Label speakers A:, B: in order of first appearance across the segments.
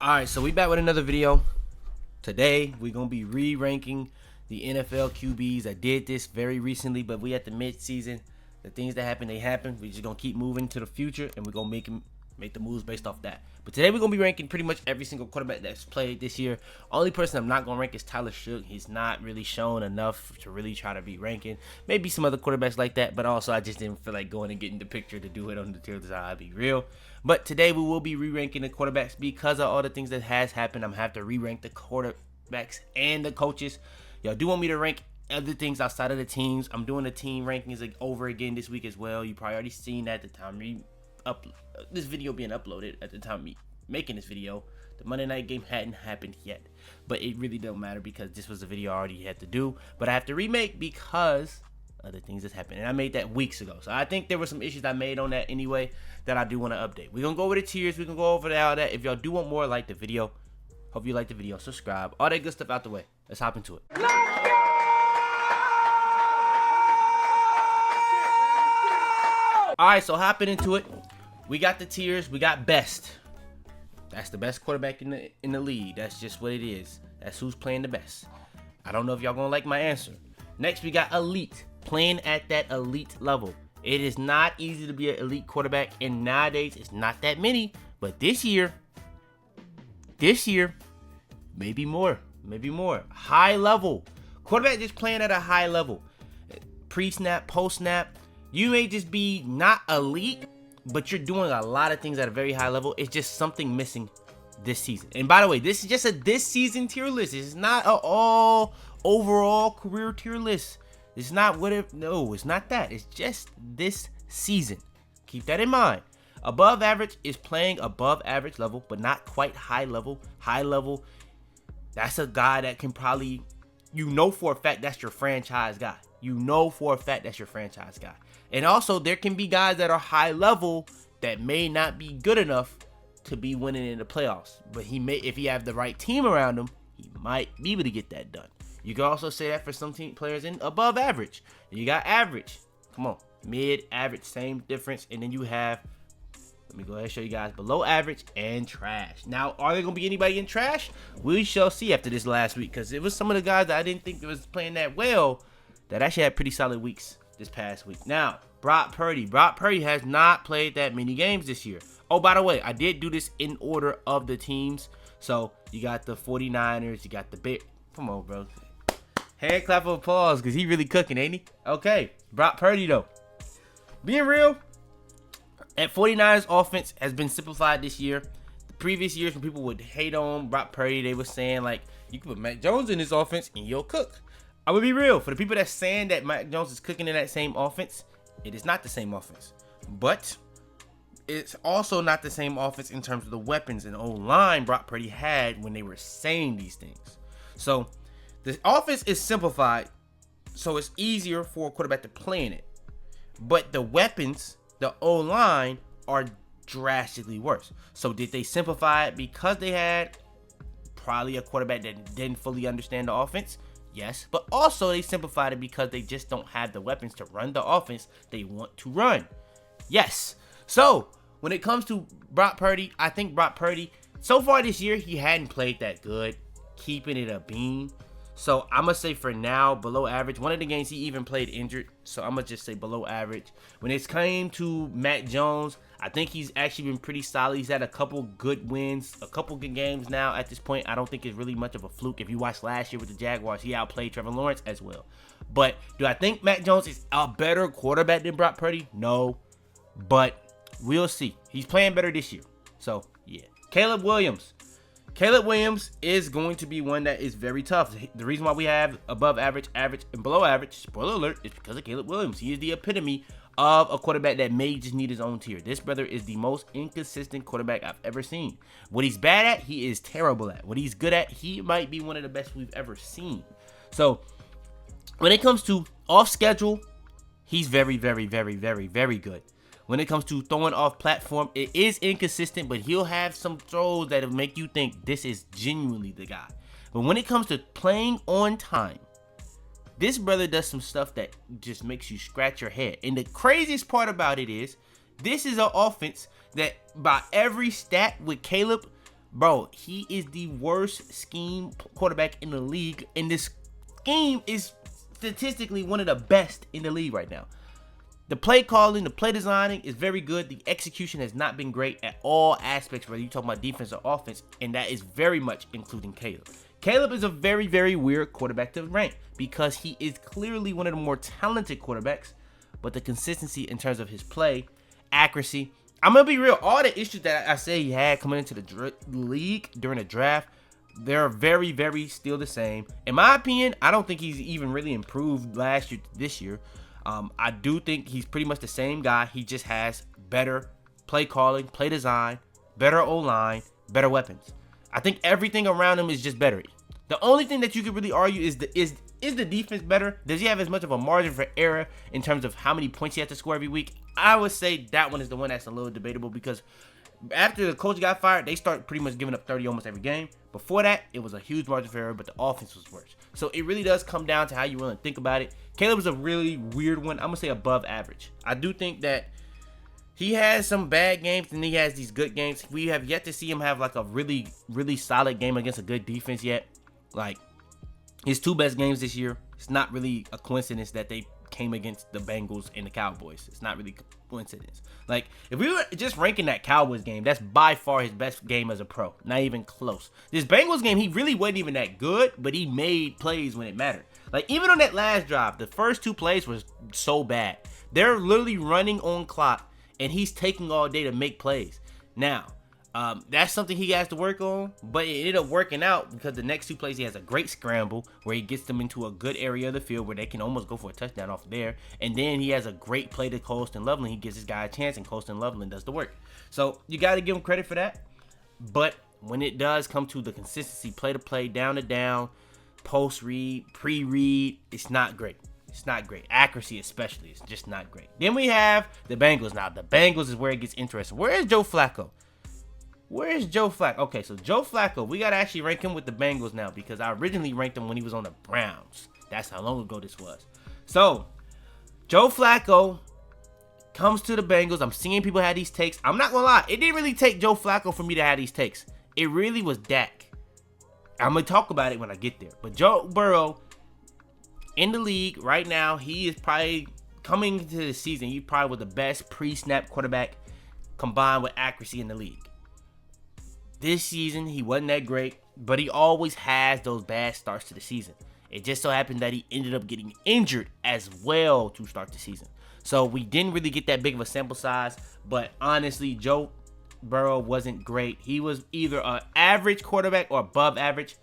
A: Alright, so we back with another video. Today, we're going to be re-ranking the NFL QBs. I did this very recently, but we at the mid-season. The things that happen, they happen. We're just going to keep moving to the future, and we're going to make the moves based off that. But today, we're going to be ranking pretty much every single quarterback that's played this year. Only person I'm not going to rank is Tyler Shook. He's not really shown enough to really try to be ranking. Maybe some other quarterbacks like that, but also I just didn't feel like going and getting the picture to do it on the tier list. I'll be real. But today, we will be re-ranking the quarterbacks because of all the things that has happened. I'm going to have to re-rank the quarterbacks and the coaches. Y'all do want me to rank other things outside of the teams. I'm doing the team rankings like over again this week as well. You probably already seen that at the time this video being uploaded. At the time me making this video, the Monday night game hadn't happened yet, but it really don't matter because this was a video I already had to do, but I have to remake because of the things that's happened, and I made that weeks ago. So I think there were some issues I made on that anyway that I do want to update. We're gonna go over the tiers. We can go over all that. If y'all do want more, like the video. Hope you like the video. Subscribe. All that good stuff out the way. Let's hop into it. Alright, so hopping into it. We got the tiers. We got best. That's the best quarterback in the league. That's just what it is. That's who's playing the best. I don't know if y'all gonna like my answer. Next, we got elite. Playing at that elite level. It is not easy to be an elite quarterback, and nowadays it's not that many. But this year, maybe more. High level. Quarterback just playing at a high level. Pre-snap, post-snap. You may just be not elite, but you're doing a lot of things at a very high level. It's just something missing this season. And by the way, this is just a this season tier list. It's not an all overall career tier list. It's not no, it's not that. It's just this season. Keep that in mind. Above average is playing above average level, but not quite high level. High level, that's a guy that can probably, for a fact that's your franchise guy. For a fact that's your franchise guy. And also, there can be guys that are high level that may not be good enough to be winning in the playoffs. But if he have the right team around him, he might be able to get that done. You can also say that for some team players in above average. You got average. Come on. Mid, average, same difference. And then you have, let me go ahead and show you guys, below average and trash. Now, are there going to be anybody in trash? We shall see after this last week, because it was some of the guys that I didn't think was playing that well that actually had pretty solid weeks this past week. Now, Brock Purdy. Brock Purdy has not played that many games this year. Oh, by the way, I did do this in order of the teams. So, you got the 49ers, you got the Bears. Come on, bro. Hand clap of applause, because he really cooking, ain't he? Okay, Brock Purdy, though. Being real, at 49ers offense has been simplified this year. The previous years when people would hate on Brock Purdy, they were saying, like, you can put Mac Jones in this offense and you'll cook. I would be real. For the people that's saying that Mac Jones is cooking in that same offense, it is not the same offense. But it's also not the same offense in terms of the weapons and O-line Brock Purdy had when they were saying these things. So the offense is simplified, so it's easier for a quarterback to play in it. But the weapons, the O-line, are drastically worse. So did they simplify it because they had probably a quarterback that didn't fully understand the offense? Yes, but also they simplified it because they just don't have the weapons to run the offense they want to run. Yes. So when it comes to Brock Purdy, I think Brock Purdy, so far this year, he hadn't played that good, keeping it a beam. So I'm going to say for now, below average. One of the games he even played injured, so I'm going to just say below average. When it came to Mac Jones, I think he's actually been pretty solid. He's had a couple good wins, a couple good games now at this point. I don't think it's really much of a fluke. If you watched last year with the Jaguars, he outplayed Trevor Lawrence as well. But do I think Mac Jones is a better quarterback than Brock Purdy? No, but we'll see. He's playing better this year. So, yeah. Caleb Williams. Caleb Williams is going to be one that is very tough. The reason why we have above average, average, and below average, spoiler alert, is because of Caleb Williams. He is the epitome of a quarterback that may just need his own tier. This brother is the most inconsistent quarterback I've ever seen. What he's bad at, he is terrible at. What he's good at, he might be one of the best we've ever seen. So, when it comes to off schedule, he's very, very, very, very, very good. When it comes to throwing off platform, it is inconsistent, but he'll have some throws that'll make you think this is genuinely the guy. But when it comes to playing on time, this brother does some stuff that just makes you scratch your head. And the craziest part about it is, this is an offense that by every stat with Caleb Bro, he is the worst scheme quarterback in the league, and this scheme is statistically one of the best in the league right now. The play calling, the play designing is very good. The execution has not been great at all aspects, whether you're talking about defense or offense, and that is very much including Caleb. Caleb is a very, very weird quarterback to rank because he is clearly one of the more talented quarterbacks, but the consistency in terms of his play, accuracy, I'm going to be real, all the issues that I say he had coming into the league during the draft, they're very, very still the same. In my opinion, I don't think he's even really improved last year to this year. I do think he's pretty much the same guy. He just has better play calling, play design, better O-line, better weapons. I think everything around him is just better. The only thing that you could really argue is the defense better? Does he have as much of a margin for error in terms of how many points he has to score every week? I would say that one is the one that's a little debatable because after the coach got fired, they start pretty much giving up 30 almost every game. Before that, it was a huge margin for error, but the offense was worse. So it really does come down to how you really think about it. Caleb is a really weird one. I'm going to say above average. I do think that he has some bad games and he has these good games. We have yet to see him have like a really, really solid game against a good defense yet. Like his two best games this year, it's not really a coincidence that they came against the Bengals and the Cowboys. It's not really a coincidence. Like, if we were just ranking that Cowboys game, that's by far his best game as a pro. Not even close. This Bengals game, he really wasn't even that good, but he made plays when it mattered. Like, even on that last drive, the first two plays was so bad. They're literally running on clock, and he's taking all day to make plays. Now, that's something he has to work on, but it ended up working out because the next two plays he has a great scramble where he gets them into a good area of the field where they can almost go for a touchdown off there, and then he has a great play to Colston Loveland. He gives this guy a chance, and Colston Loveland does the work. So you got to give him credit for that, but when it does come to the consistency, play to play, down to down, post read, pre read, it's not great. It's not great. Accuracy especially is just not great. Then we have the Bengals. Now the Bengals is where it gets interesting. Where is Joe Flacco? Where is Joe Flacco? Okay, so Joe Flacco, we got to actually rank him with the Bengals now because I originally ranked him when he was on the Browns. That's how long ago this was. So, Joe Flacco comes to the Bengals. I'm seeing people have these takes. I'm not going to lie. It didn't really take Joe Flacco for me to have these takes. It really was Dak. I'm going to talk about it when I get there. But Joe Burrow, in the league right now, he is probably coming into the season. He probably was the best pre-snap quarterback combined with accuracy in the league. This season, he wasn't that great, but he always has those bad starts to the season. It just so happened that he ended up getting injured as well to start the season. So we didn't really get that big of a sample size, but honestly, Joe Burrow wasn't great. He was either an average quarterback or above average.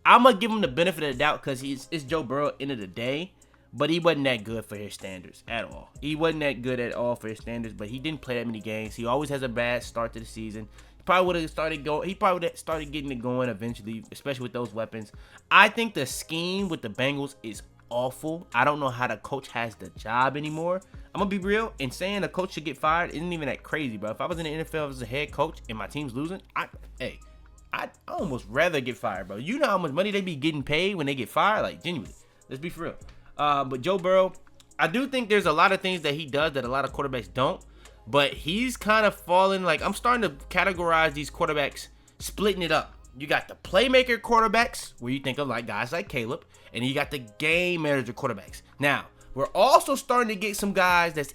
A: I'm going to give him the benefit of the doubt because it's Joe Burrow at the end of the day, but he wasn't that good for his standards at all. He wasn't that good at all for his standards, but he didn't play that many games. He always has a bad start to the season. He probably would have started getting it going eventually, especially with those weapons. I think the scheme with the Bengals is awful. I don't know how the coach has the job anymore. I'm going to be real, and saying the coach should get fired isn't even that crazy, bro. If I was in the NFL as a head coach and my team's losing, I'd almost rather get fired, bro. You know how much money they be getting paid when they get fired? Like, genuinely. Let's be for real. But Joe Burrow, I do think there's a lot of things that he does that a lot of quarterbacks don't. But he's kind of falling, like, I'm starting to categorize these quarterbacks, splitting it up. You got the playmaker quarterbacks, where you think of like guys like Caleb, and you got the game manager quarterbacks. Now, we're also starting to get some guys that's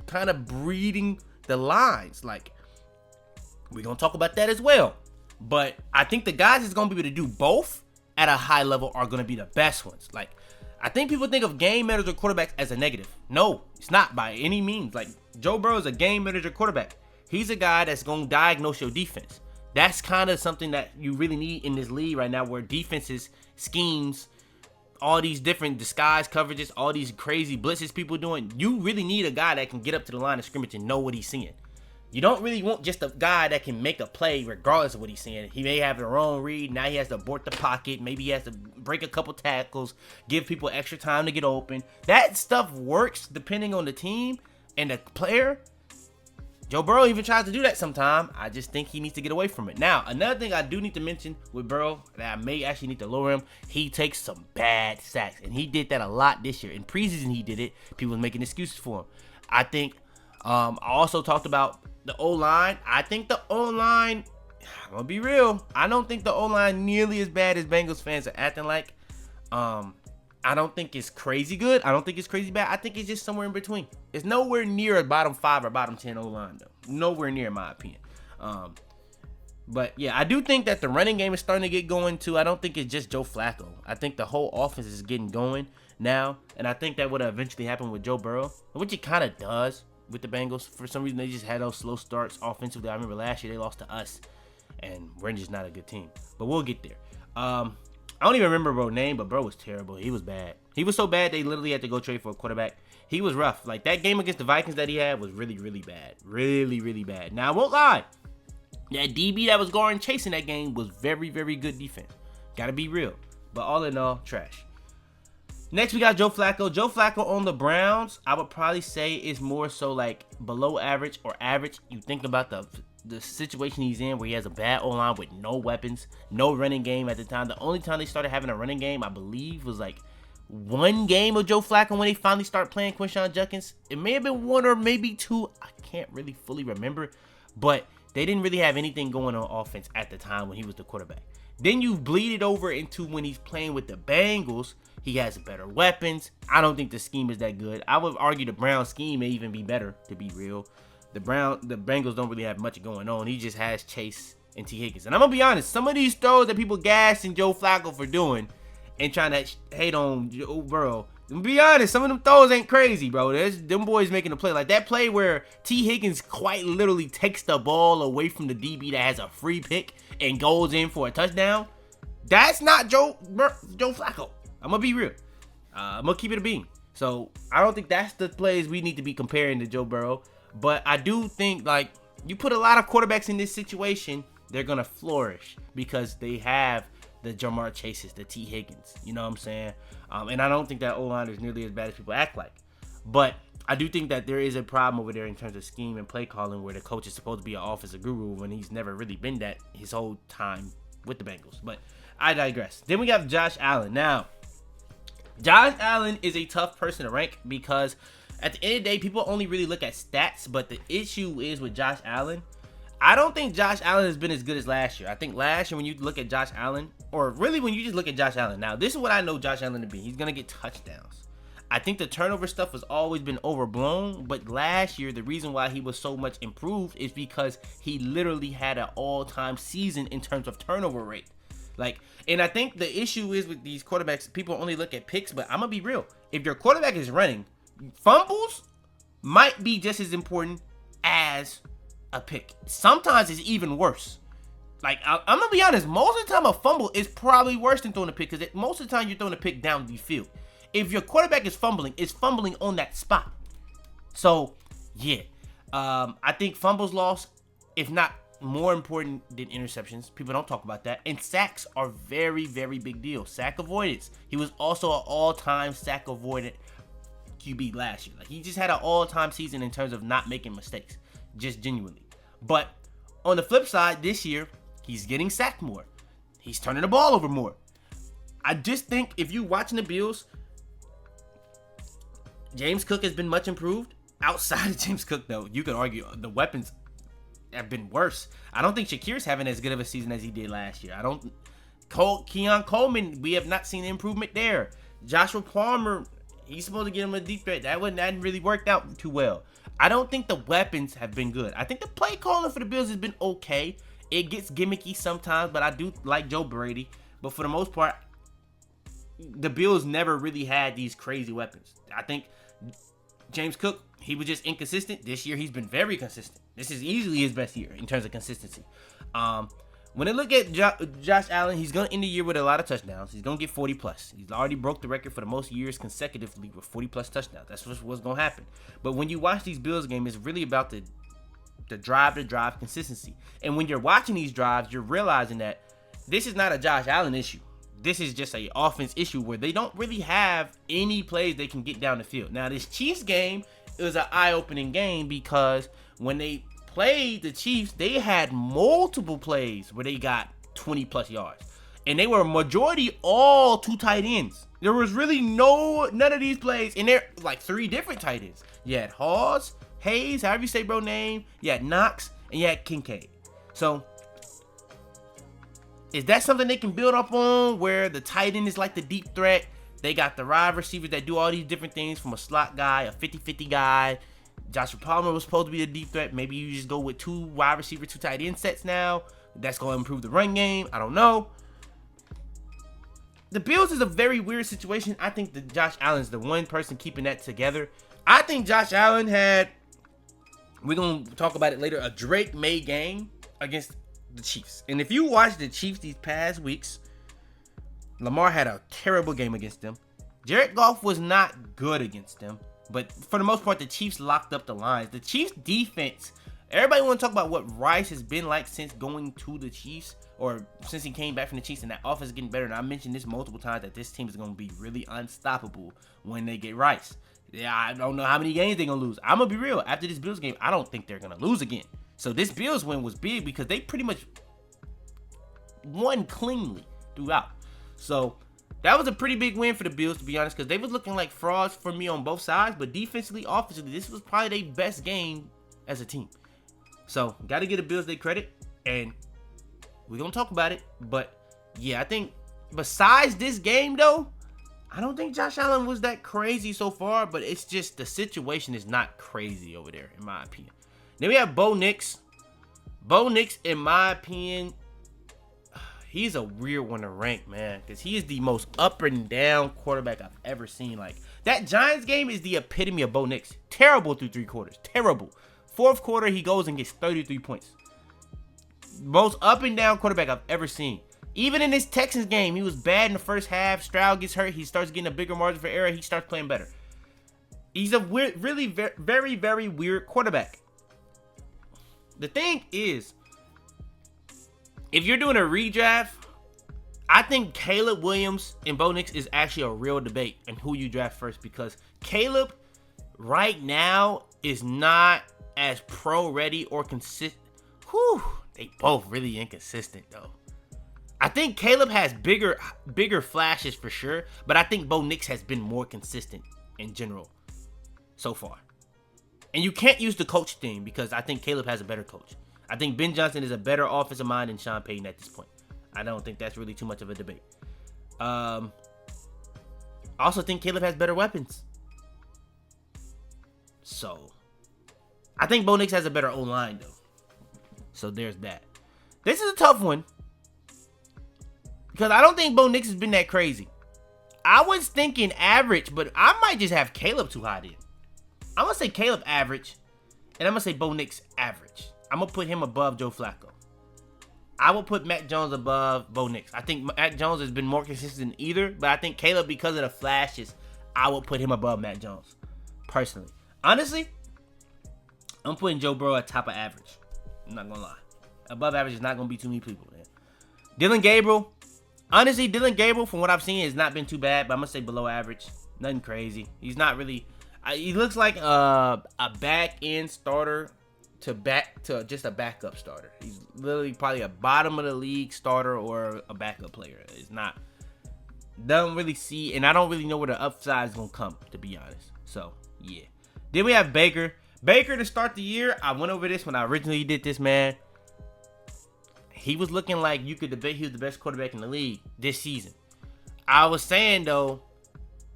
A: kind of breeding the lines. Like, we're going to talk about that as well. But I think the guys that's going to be able to do both at a high level are going to be the best ones. Like, I think people think of game manager quarterbacks as a negative. No, it's not by any means. Like, Joe Burrow is a game manager quarterback. He's a guy that's going to diagnose your defense. That's kind of something that you really need in this league right now, where defenses, schemes, all these different disguise coverages, all these crazy blitzes people doing. You really need a guy that can get up to the line of scrimmage and know what he's seeing. You don't really want just a guy that can make a play regardless of what he's seeing. He may have the wrong read. Now he has to abort the pocket. Maybe he has to break a couple tackles, give people extra time to get open. That stuff works depending on the team and the player. Joe Burrow even tries to do that sometime. I just think he needs to get away from it. Now, another thing I do need to mention with Burrow that I may actually need to lower him, he takes some bad sacks. And he did that a lot this year. In preseason, he did it. People were making excuses for him. I think I also talked about the O-line. I think the O-line I'm gonna be real. I don't think the O-line nearly as bad as Bengals fans are acting like. I don't think it's crazy good. I don't think it's crazy bad. I think it's just somewhere in between. It's nowhere near a bottom 5 or bottom 10 O-line though. Nowhere near, in my opinion. But yeah, I do think that the running game is starting to get going too. I don't think it's just Joe Flacco. I think the whole offense is getting going now, and I think that would eventually happen with Joe Burrow, which it kind of does with the Bengals. For some reason, they just had those slow starts offensively. I remember last year they lost to us, and we're just not a good team. But we'll get there. I don't even remember Bro's name, but Bro was terrible. He was bad. He was so bad they literally had to go trade for a quarterback. He was rough. Like that game against the Vikings that he had was really, really bad. Really, really bad. Now I won't lie. That DB that was going chasing that game was very, very good defense. Gotta be real. But all in all, trash. Next, we got Joe Flacco. Joe Flacco on the Browns, I would probably say is more so like below average or average. You think about the situation he's in where he has a bad O-line with no weapons, no running game at the time. The only time they started having a running game, I believe, was like one game of Joe Flacco when they finally start playing Quinshon Judkins. It may have been one or maybe two. I can't really fully remember. But they didn't really have anything going on offense at the time when he was the quarterback. Then you bleed it over into when he's playing with the Bengals. He has better weapons. I don't think the scheme is that good. I would argue the Browns scheme may even be better, to be real. The Bengals don't really have much going on. He just has Chase and T. Higgins. And I'm going to be honest, some of these throws that people gassing Joe Flacco for doing and trying to hate on Joe Burrow, to be honest, some of them throws ain't crazy, bro. There's them boys making a play. Like that play where T. Higgins quite literally takes the ball away from the DB that has a free pick and goes in for a touchdown. That's not Joe Flacco. I'm going to be real. I'm going to keep it a bean. So I don't think that's the plays we need to be comparing to Joe Burrow. But I do think, like, you put a lot of quarterbacks in this situation, they're going to flourish because they have the Jamar Chases, the T. Higgins. You know what I'm saying? And I don't think that O-line is nearly as bad as people act like. But I do think that there is a problem over there in terms of scheme and play calling where the coach is supposed to be an offensive guru when he's never really been that his whole time with the Bengals. But I digress. Then we got Josh Allen. Now, Josh Allen is a tough person to rank because at the end of the day, people only really look at stats. But the issue is with Josh Allen, I don't think Josh Allen has been as good as last year. I think last year when you look at Josh Allen, or really when you just look at Josh Allen, now this is what I know Josh Allen to be. He's going to get touchdowns. I think the turnover stuff has always been overblown, but last year, the reason why he was so much improved is because he literally had an all-time season in terms of turnover rate. And I think the issue is with these quarterbacks, people only look at picks, but I'm going to be real. If your quarterback is running, fumbles might be just as important as a pick. Sometimes it's even worse. I'm gonna be honest, most of the time a fumble is probably worse than throwing a pick because most of the time you're throwing a pick down the field. If your quarterback is fumbling, it's fumbling on that spot. So yeah, I think fumbles lost, if not more important than interceptions. People don't talk about that. And sacks are very, very big deal. Sack avoidance. He was also an all-time sack avoidant QB last year. He just had an all-time season in terms of not making mistakes, just genuinely. But on the flip side, this year he's getting sacked more. He's turning the ball over more. I just think if you're watching the Bills, James Cook has been much improved. Outside of James Cook, though, you could argue the weapons have been worse. I don't think Shakir's having as good of a season as he did last year. Keon Coleman, we have not seen improvement there. Joshua Palmer, he's supposed to get him a deep threat. That hadn't really worked out too well. I don't think the weapons have been good. I think the play calling for the Bills has been okay. It gets gimmicky sometimes, but I do like Joe Brady. But for the most part, the Bills never really had these crazy weapons. I think James Cook, he was just inconsistent. This year, he's been very consistent. This is easily his best year in terms of consistency. When I look at Josh Allen, he's going to end the year with a lot of touchdowns. He's going to get 40 plus. He's already broke the record for the most years consecutively with 40 plus touchdowns. That's what's going to happen. But when you watch these Bills games, it's really about the drive consistency. And when you're watching these drives, you're realizing that this is not a Josh Allen issue. This is just an offense issue where they don't really have any plays they can get down the field. Now, this Chiefs game, it was an eye-opening game because when they played the Chiefs, they had multiple plays where they got 20 plus yards. And they were majority all two tight ends. There was really none of these plays. And they're like three different tight ends. You had Hayes, however you say bro name. You had Knox, and you had Kincaid. So Is that something they can build up on where the tight end is like the deep threat? They got the wide receivers that do all these different things, from a slot guy, a 50-50 guy. Joshua Palmer was supposed to be a deep threat. Maybe you just go with 2 wide receiver, 2 tight end sets now. That's going to improve the run game. I don't know. The Bills is a very weird situation. I think that Josh Allen's the one person keeping that together. I think Josh Allen had, we're going to talk about it later, a Drake-May game against the Chiefs. And if you watch the Chiefs these past weeks, Lamar had a terrible game against them. Jared Goff was not good against them. But for the most part, the Chiefs locked up the lines. The Chiefs defense, everybody want to talk about what Rice has been like since going to the Chiefs, or since he came back from the Chiefs, and that offense is getting better. And I mentioned this multiple times that this team is going to be really unstoppable when they get Rice. Yeah, I don't know how many games they're going to lose. I'm going to be real. After this Bills game, I don't think they're going to lose again. So this Bills win was big because they pretty much won cleanly throughout. So that was a pretty big win for the Bills, to be honest, because they was looking like frauds for me on both sides. But defensively, offensively, this was probably their best game as a team. So got to give the Bills their credit, and we're going to talk about it. But yeah, I think besides this game, though, I don't think Josh Allen was that crazy so far, but it's just the situation is not crazy over there, in my opinion. Then we have Bo Nix. Bo Nix, in my opinion, he's a weird one to rank, man, because he is the most up and down quarterback I've ever seen. Like, that Giants game is the epitome of Bo Nix. Terrible through 3 quarters. Terrible. 4th quarter, he goes and gets 33 points. Most up and down quarterback I've ever seen. Even in this Texans game, he was bad in the first half. Stroud gets hurt. He starts getting a bigger margin for error. He starts playing better. He's a weird, really very, very weird quarterback. The thing is, if you're doing a redraft, I think Caleb Williams and Bo Nix is actually a real debate in who you draft first, because Caleb right now is not as pro-ready or consistent. They both really inconsistent, though. I think Caleb has bigger flashes for sure, but I think Bo Nix has been more consistent in general so far. And you can't use the coach thing, because I think Caleb has a better coach. I think Ben Johnson is a better offensive mind than Sean Payton at this point. I don't think that's really too much of a debate. I also think Caleb has better weapons. So, I think Bo Nix has a better O-line, though. So, there's that. This is a tough one, because I don't think Bo Nix has been that crazy. I was thinking average, but I might just have Caleb too high then. I'm going to say Caleb average, and I'm going to say Bo Nix average. I'm going to put him above Joe Flacco. I will put Mac Jones above Bo Nix. I think Mac Jones has been more consistent than either, but I think Caleb, because of the flashes, I will put him above Mac Jones, personally. Honestly, I'm putting Joe Burrow at top of average. I'm not going to lie. Above average is not going to be too many people, man. Dylan Gabriel. Honestly, Dylan Gabriel, from what I've seen, has not been too bad, but I'm going to say below average. Nothing crazy. He's not really... he looks like a back-end starter to just a backup starter. He's literally probably a bottom-of-the-league starter or a backup player. It's not... Don't really see... And I don't really know where the upside is going to come, to be honest. So, yeah. Then we have Baker. Baker, to start the year, I went over this when I originally did this, man. He was looking like you could debate he was the best quarterback in the league this season. I was saying, though,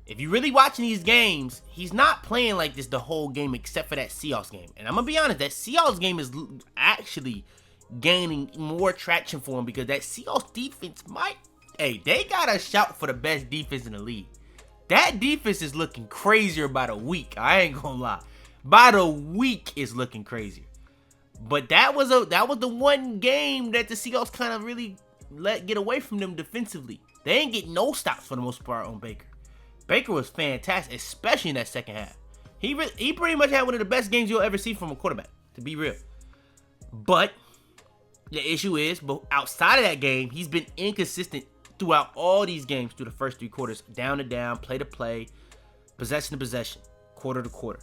A: if you're really watching these games, he's not playing like this the whole game except for that Seahawks game. And I'm going to be honest, that Seahawks game is actually gaining more traction for him, because that Seahawks defense might... Hey, they got a shout for the best defense in the league. That defense is looking crazier by the week. I ain't going to lie. By the week is looking crazier. But that was the one game that the Seahawks kind of really let get away from them defensively. They ain't get no stops for the most part on Baker. Baker was fantastic, especially in that second half. He pretty much had one of the best games you'll ever see from a quarterback, to be real. But the issue is, outside of that game, he's been inconsistent throughout all these games through the first 3 quarters. Down to down, play to play, possession to possession, quarter to quarter.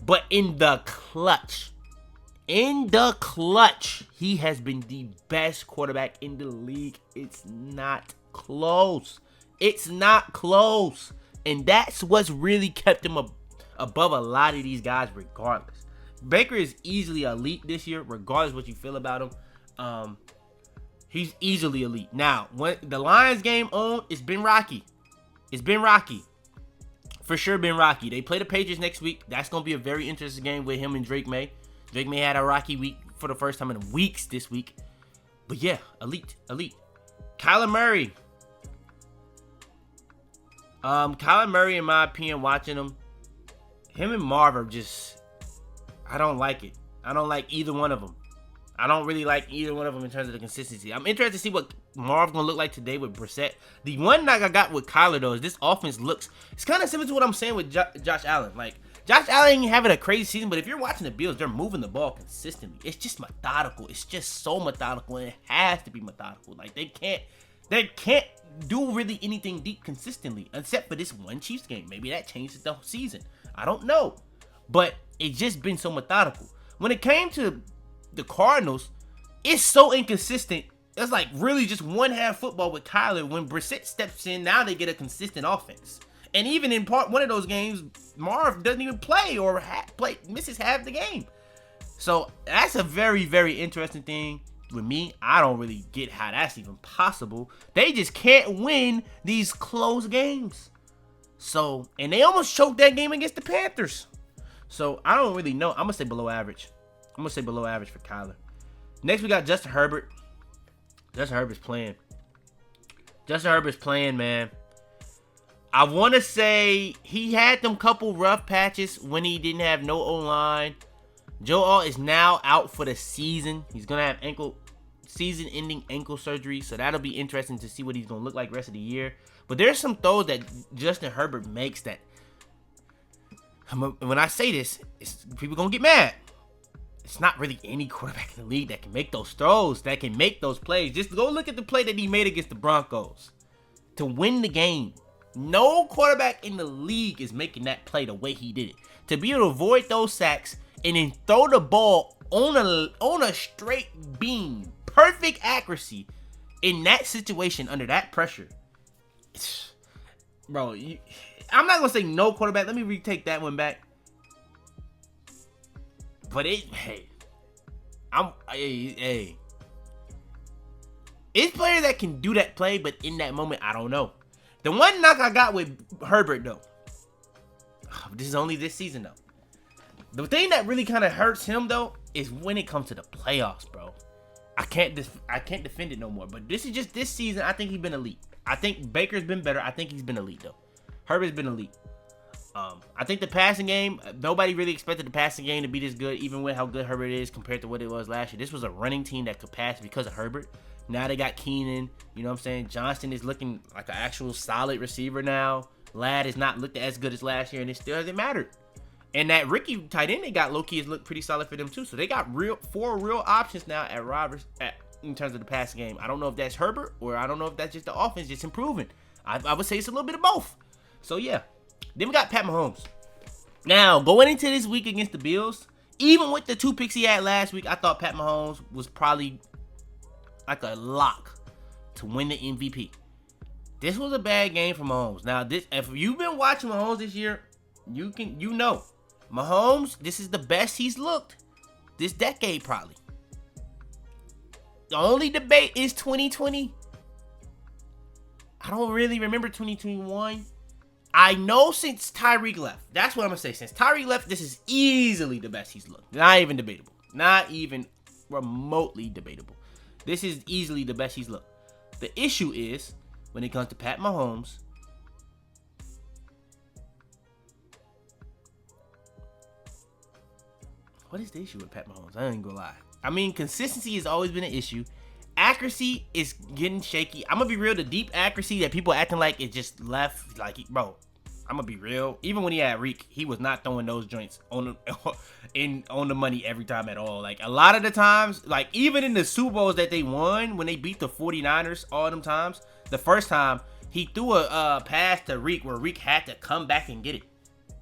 A: But in the clutch, he has been the best quarterback in the league. It's not close. It's not close. And that's what's really kept him above a lot of these guys regardless. Baker is easily elite this year, regardless what you feel about him. He's easily elite. Now, when the Lions game on, it's been rocky. It's been rocky. For sure been rocky. They play the Patriots next week. That's going to be a very interesting game with him and Drake Maye. Drake Maye had a rocky week for the first time in weeks this week. But yeah, elite. Kyler Murray. Kyler Murray, in my opinion, watching him and Marv are just, I don't like it. I don't like either one of them. I don't really like either one of them in terms of the consistency. I'm interested to see what Marv's going to look like today with Brissett. The one knock I got with Kyler, though, is this offense looks, it's kind of similar to what I'm saying with Josh Allen. Like, Josh Allen ain't having a crazy season, but if you're watching the Bills, they're moving the ball consistently. It's just methodical. It's just so methodical, and it has to be methodical. Like, they can't do really anything deep consistently, except for this one Chiefs game. Maybe that changes the whole season. I don't know. But it's just been so methodical. When it came to the Cardinals, it's so inconsistent. It's like really just one half football with Kyler. When Brissett steps in, now they get a consistent offense. And even in part one of those games, Marv doesn't even play or misses half the game. So that's a very, very interesting thing with me. I don't really get how that's even possible. They just can't win these close games. So, and they almost choked that game against the Panthers. So I don't really know. I'm going to say below average. I'm going to say below average for Kyler. Next, we got Justin Herbert. Justin Herbert's playing. Justin Herbert's playing, man. I want to say he had them couple rough patches when he didn't have no O-line. Joe Alt is now out for the season. He's going to have season-ending ankle surgery, so that'll be interesting to see what he's going to look like rest of the year. But there's some throws that Justin Herbert makes that, when I say this, people going to get mad. It's not really any quarterback in the league that can make those throws, that can make those plays. Just go look at the play that he made against the Broncos to win the game. No quarterback in the league is making that play the way he did it. To be able to avoid those sacks and then throw the ball on a straight beam, perfect accuracy in that situation under that pressure. Bro, I'm not going to say no quarterback. Let me retake that one back. But it's players that can do that play, but in that moment, I don't know. The one knock I got with Herbert, though, this is only this season, though. The thing that really kind of hurts him, though, is when it comes to the playoffs, bro. I can't defend it no more. But this is just this season. I think he's been elite. I think Baker's been better. I think he's been elite, though. Herbert's been elite. I think the passing game, nobody really expected the passing game to be this good, even with how good Herbert is compared to what it was last year. This was a running team that could pass because of Herbert. Now they got Keenan, you know what I'm saying? Johnston is looking like an actual solid receiver now. Ladd is not looked as good as last year, and it still hasn't mattered. And that Ricky tight end they got low-key has looked pretty solid for them too. So they got four real options now at Rodgers in terms of the passing game. I don't know if that's Herbert or I don't know if that's just the offense just improving. I would say it's a little bit of both. So yeah. Then we got Pat Mahomes. Now, going into this week against the Bills, even with the 2 picks he had last week, I thought Pat Mahomes was probably like a lock to win the MVP. This was a bad game for Mahomes. Now, if you've been watching Mahomes this year, you know. Mahomes, this is the best he's looked this decade probably. The only debate is 2020. I don't really remember 2021. I know since Tyreek left. That's what I'm going to say. Since Tyreek left, this is easily the best he's looked. Not even debatable. Not even remotely debatable. This is easily the best he's looked. The issue is, when it comes to Pat Mahomes, what is the issue with Pat Mahomes? I ain't going to lie. I mean, consistency has always been an issue. Accuracy is getting shaky. I'm going to be real. The deep accuracy that people acting like it just left. Like, bro, I'm going to be real. Even when he had Reek, he was not throwing those joints on the money every time at all. Like, a lot of the times, like, even in the Super Bowls that they won, when they beat the 49ers all them times, the first time, he threw a pass to Reek where Reek had to come back and get it.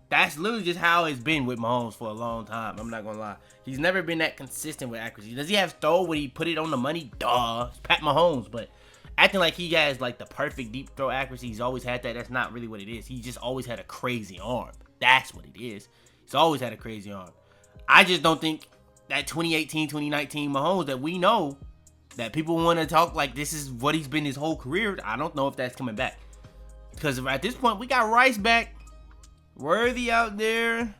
A: That's literally just how it's been with Mahomes for a long time. I'm not going to lie. He's never been that consistent with accuracy. Does he have throw when he put it on the money? Duh. It's Pat Mahomes. But acting like he has like the perfect deep throw accuracy, he's always had that. That's not really what it is. He just always had a crazy arm. That's what it is. He's always had a crazy arm. I just don't think that 2018, 2019 Mahomes that we know that people want to talk like this is what he's been his whole career. I don't know if that's coming back. Because at this point, we got Rice back. Worthy out there.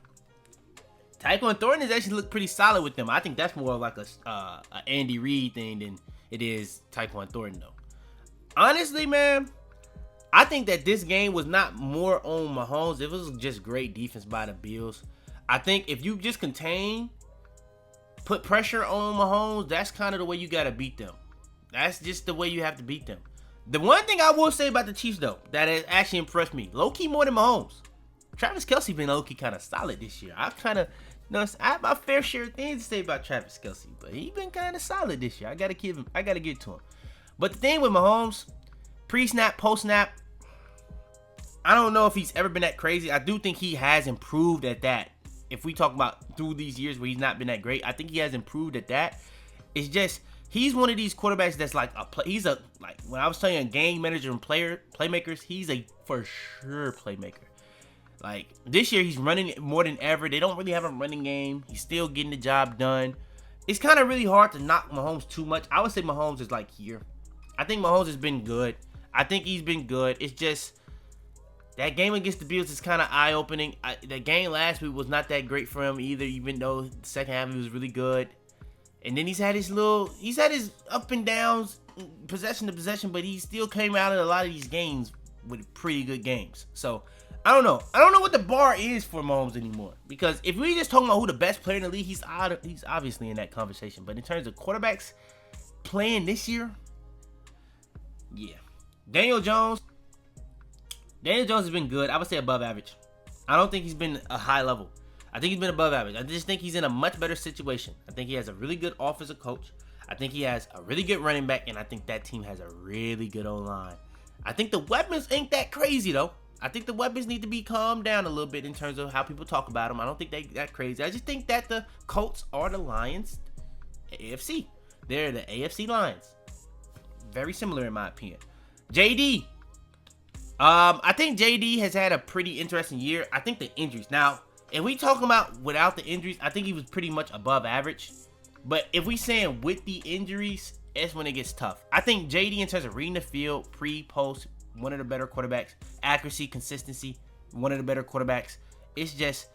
A: Tyquan Thornton has actually looked pretty solid with them. I think that's more like a Andy Reid thing than it is Tyquan Thornton, though. Honestly, man, I think that this game was not more on Mahomes. It was just great defense by the Bills. I think if you just put pressure on Mahomes, that's kind of the way you got to beat them. That's just the way you have to beat them. The one thing I will say about the Chiefs, though, that has actually impressed me, low-key more than Mahomes. Travis Kelce been low-key kind of solid this year. I have my fair share of things to say about Travis Kelce, but he been kind of solid this year. I gotta get to him. But the thing with Mahomes, pre-snap, post-snap, I don't know if he's ever been that crazy. I do think he has improved at that. If we talk about through these years where he's not been that great, I think he has improved at that. It's just he's one of these quarterbacks that's like when I was telling you a game manager and playmakers, he's a for sure playmaker. Like, this year, he's running more than ever. They don't really have a running game. He's still getting the job done. It's kind of really hard to knock Mahomes too much. I would say Mahomes is like here. I think Mahomes has been good. I think he's been good. It's just that game against the Bills is kind of eye-opening. The game last week was not that great for him either, even though the second half he was really good. And then he's had his up and downs, possession to possession, but he still came out of a lot of these games with pretty good games. So, I don't know. I don't know what the bar is for Mahomes anymore. Because if we just talking about who the best player in the league, he's obviously in that conversation. But in terms of quarterbacks playing this year, yeah. Daniel Jones has been good. I would say above average. I don't think he's been a high level. I think he's been above average. I just think he's in a much better situation. I think he has a really good offensive coach. I think he has a really good running back. And I think that team has a really good O-line. I think the weapons ain't that crazy, though. I think the weapons need to be calmed down a little bit in terms of how people talk about them. I don't think they that crazy. I just think that the Colts are the Lions AFC. They're the AFC Lions. Very similar in my opinion. JD. I think JD has had a pretty interesting year. I think the injuries. Now, if we talking about without the injuries, I think he was pretty much above average. But if we saying with the injuries, it's when it gets tough. I think JD in terms of reading the field, pre, post, one of the better quarterbacks. Accuracy, consistency, one of the better quarterbacks. It's just,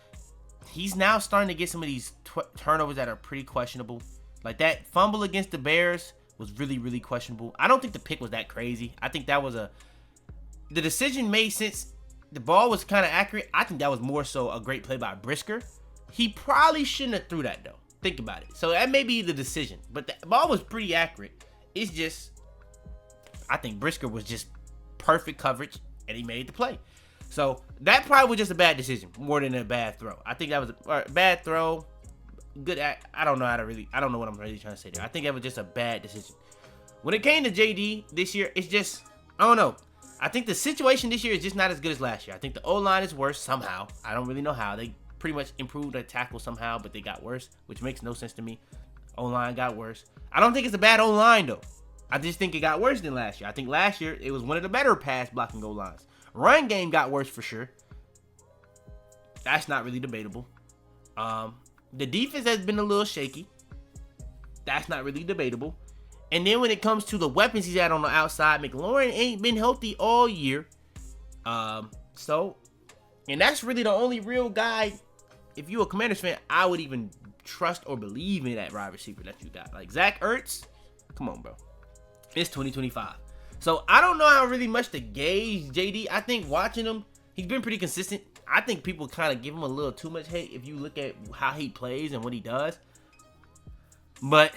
A: he's now starting to get some of these turnovers that are pretty questionable. Like that fumble against the Bears was really, really questionable. I don't think the pick was that crazy. I think that was the decision made since the ball was kind of accurate. I think that was more so a great play by Brisker. He probably shouldn't have threw that though. Think about it. So that may be the decision. But the ball was pretty accurate. It's just, I think Brisker was just perfect coverage, and he made the play. So that probably was just a bad decision more than a bad throw. I think that was a bad throw. Good. I don't know what I'm really trying to say there. I think that was just a bad decision. When it came to JD this year, it's just, I don't know. I think the situation this year is just not as good as last year. I think the O-line is worse somehow. I don't really know how. They pretty much improved their tackle somehow, but they got worse, which makes no sense to me. O-line got worse. I don't think it's a bad O-line, though. I just think it got worse than last year. I think last year, it was one of the better pass blocking goal lines. Run game got worse for sure. That's not really debatable. The defense has been a little shaky. That's not really debatable. And then when it comes to the weapons he's had on the outside, McLaurin ain't been healthy all year. And that's really the only real guy, if you're a Commanders fan, I would even trust or believe in that wide receiver that you got. Like Zach Ertz, come on, bro. It's 2025. So I don't know how really much to gauge JD. I think watching him, he's been pretty consistent. I think people kind of give him a little too much hate if you look at how he plays and what he does. But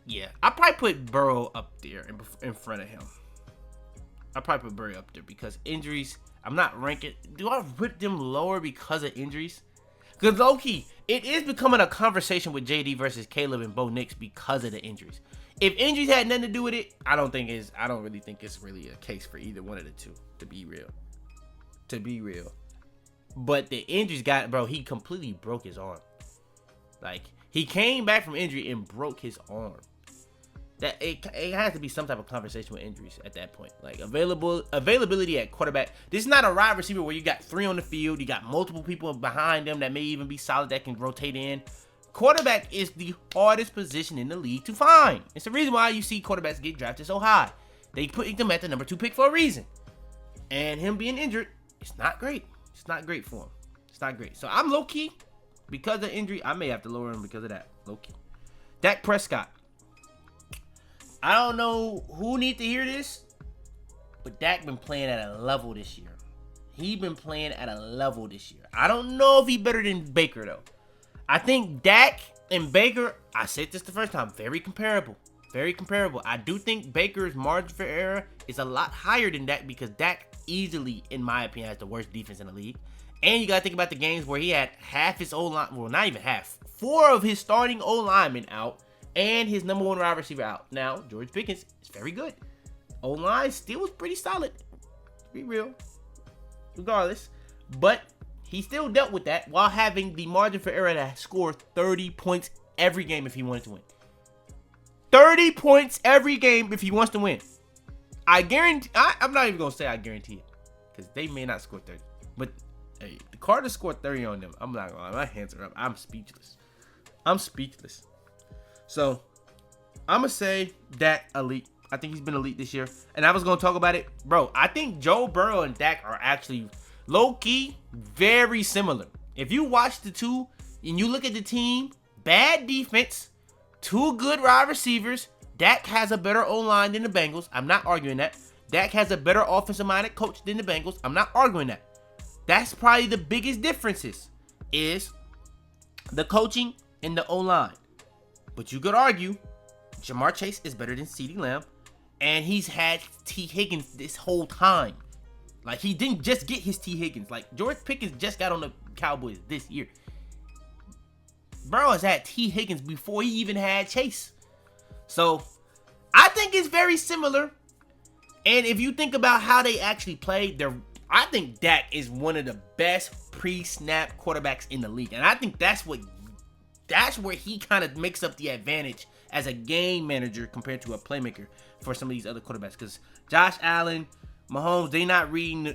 A: yeah, I probably put Burrow up there in front of him. I probably put Burrow up there because injuries. I'm not ranking. Do I put them lower because of injuries? Because low-key, it is becoming a conversation with JD versus Caleb and Bo Nix because of the injuries. If injuries had nothing to do with it, I don't really think it's really a case for either one of the two, to be real. But the injuries he completely broke his arm. Like, he came back from injury and broke his arm. That it has to be some type of conversation with injuries at that point. Like availability at quarterback. This is not a wide receiver where you got 3 on the field. You got multiple people behind them that may even be solid that can rotate in. quarterback is the hardest position in the league to find. It's the reason why you see quarterbacks get drafted so high. They put them at the number 2 pick for a reason. And him being injured, it's not great. It's not great for him. It's not great. So I'm low-key, because of injury, I may have to lower him because of that. Low-key. Dak Prescott. I don't know who needs to hear this, but Dak been playing at a level this year. He been playing at a level this year. I don't know if he better than Baker, though. I think Dak and Baker, I said this the first time, very comparable. Very comparable. I do think Baker's margin for error is a lot higher than Dak because Dak easily, in my opinion, has the worst defense in the league. And you got to think about the games where he had half his O-line, well, not even half, 4 of his starting O-linemen out and his number 1 wide receiver out. Now, George Pickens is very good. O-line still was pretty solid. To be real. Regardless. But he still dealt with that while having the margin for error to score 30 points every game if he wanted to win. 30 points every game if he wants to win. I guarantee, I'm not even going to say I guarantee it. Because they may not score 30. But, hey, the Cardinals scored 30 on them. I'm not going to lie. My hands are up. I'm speechless. So, I'm going to say Dak elite. I think he's been elite this year. And I was going to talk about it. Bro, I think Joe Burrow and Dak are actually low-key very similar. If you watch the two and you look at the team, bad defense, 2 good wide receivers. Dak has a better O-line than the Bengals. I'm not arguing that. Dak has a better offensive-minded coach than the Bengals. I'm not arguing that. That's probably the biggest differences is the coaching and the O-line. But you could argue Jamar Chase is better than CeeDee Lamb. And he's had T. Higgins this whole time. Like, he didn't just get his T. Higgins. Like, George Pickens just got on the Cowboys this year. Burrow has had T. Higgins before he even had Chase. So, I think it's very similar. And if you think about how they actually play, I think Dak is one of the best pre-snap quarterbacks in the league. And I think that's where he kind of makes up the advantage as a game manager compared to a playmaker for some of these other quarterbacks. Because Josh Allen, Mahomes, they not reading.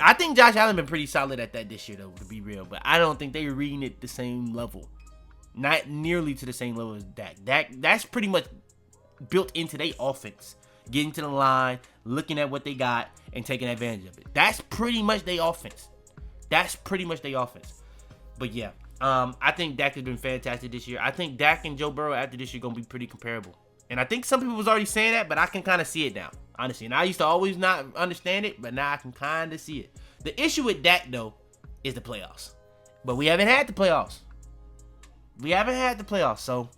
A: I think Josh Allen been pretty solid at that this year, though, to be real. But I don't think they reading it the same level. Not nearly to the same level as Dak. That's pretty much built into their offense. Getting to the line, looking at what they got, and taking advantage of it. That's pretty much their offense. But yeah, I think Dak has been fantastic this year. I think Dak and Joe Burrow after this year going to be pretty comparable. And I think some people was already saying that, but I can kind of see it now, honestly. And I used to always not understand it, but now I can kind of see it. The issue with Dak, though, is the playoffs. But we haven't had the playoffs. So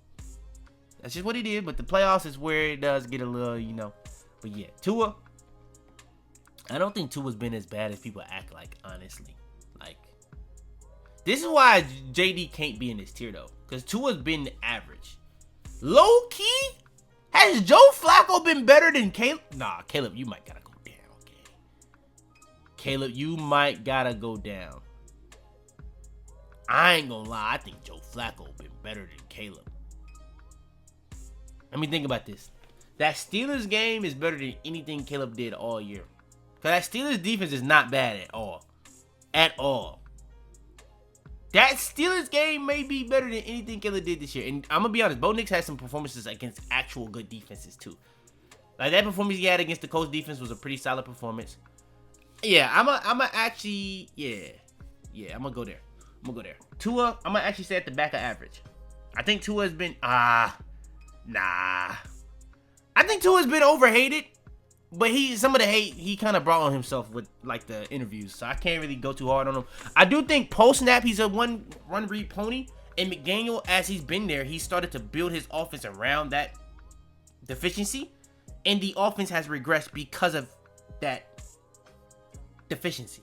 A: that's just what it is. But the playoffs is where it does get a little, But yeah, Tua, I don't think Tua's been as bad as people act like, honestly. Like, this is why JD can't be in this tier, though. Because Tua's been average. Low-key, has Joe Flacco been better than Caleb? Nah, Caleb, you might gotta go down, okay? Caleb, you might gotta go down. I ain't gonna lie, I think Joe Flacco been better than Caleb. Let me think about this. That Steelers game is better than anything Caleb did all year. Because that Steelers defense is not bad at all. At all. That Steelers game may be better than anything Caleb did this year. And I'm going to be honest, Bo Nix had some performances against actual good defenses too. Like that performance he had against the Colts defense was a pretty solid performance. Yeah, I'm going to actually, yeah, I'm going to go there. Tua, I'm going to actually say at the back of average. I think Tua has been, nah. I think Tua's been overhated, but some of the hate he kind of brought on himself with like the interviews, so I can't really go too hard on him. I do think post snap he's a one read pony, and McDaniel, as he's been there, he started to build his offense around that deficiency, and the offense has regressed because of that deficiency.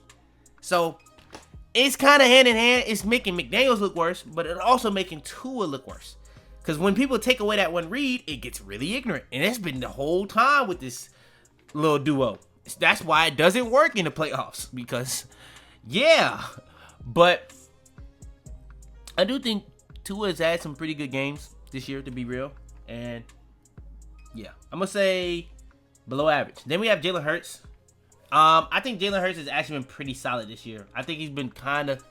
A: So it's kind of hand in hand. It's making McDaniels look worse, but it's also making Tua look worse. Because when people take away that one read, it gets really ignorant. And it's been the whole time with this little duo. That's why it doesn't work in the playoffs. Because, yeah. But I do think Tua's had some pretty good games this year, to be real. And, yeah. I'm going to say below average. Then we have Jalen Hurts. I think Jalen Hurts has actually been pretty solid this year. I think he's been kind of...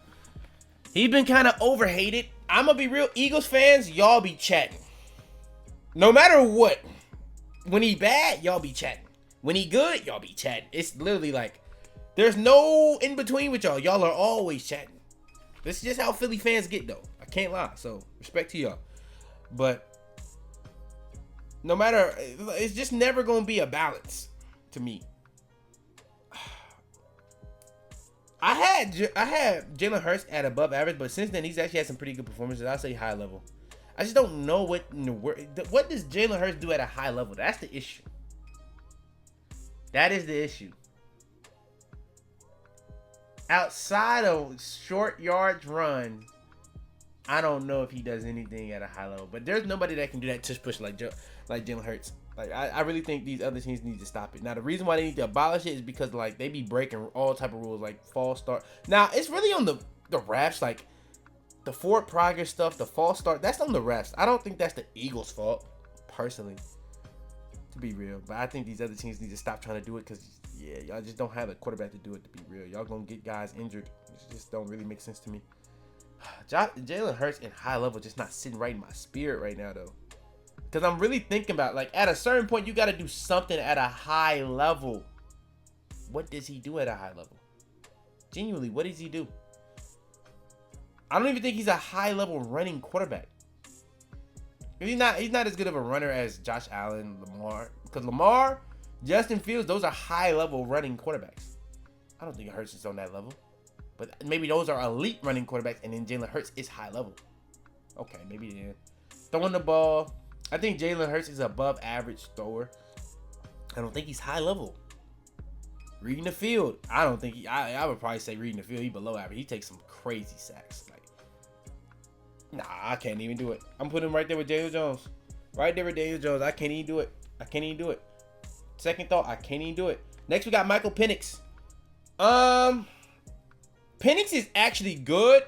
A: He's been kind of overhated. I'm going to be real. Eagles fans, y'all be chatting. No matter what. When he bad, y'all be chatting. When he good, y'all be chatting. It's literally like, there's no in between with y'all. Y'all are always chatting. This is just how Philly fans get, though. I can't lie. So, respect to y'all. But, no matter, it's just never going to be a balance to me. I had Jalen Hurts at above average, but since then, he's actually had some pretty good performances. I'll say high level. I just don't know what does Jalen Hurts do at a high level. That's the issue. That is the issue. Outside of short yards run, I don't know if he does anything at a high level. But there's nobody that can do that tush push like Jalen Hurts. Like I really think these other teams need to stop it. Now the reason why they need to abolish it is because like they be breaking all type of rules like false start. Now it's really on the refs, like the forward progress stuff, the false start. That's on the refs. I don't think that's the Eagles' fault, personally, to be real. But I think these other teams need to stop trying to do it because yeah, y'all just don't have a quarterback to do it. To be real, y'all gonna get guys injured. It just don't really make sense to me. Jalen Hurts in high level just not sitting right in my spirit right now though. Because I'm really thinking about, like, at a certain point, you got to do something at a high level. What does he do at a high level? Genuinely, what does he do? I don't even think he's a high-level running quarterback. He's not as good of a runner as Josh Allen, Lamar. Because Lamar, Justin Fields, those are high-level running quarterbacks. I don't think Hurts is on that level. But maybe those are elite running quarterbacks, and then Jalen Hurts is high-level. Okay, maybe yeah. Throwing the ball. I think Jalen Hurts is above average thrower. I don't think he's high level. Reading the field. I don't think I would probably say reading the field. He below average. He takes some crazy sacks. Like, nah, I can't even do it. I'm putting him right there with Daniel Jones. Right there with Daniel Jones. I can't even do it. Second thought, I can't even do it. Next, we got Michael Penix. Penix is actually good.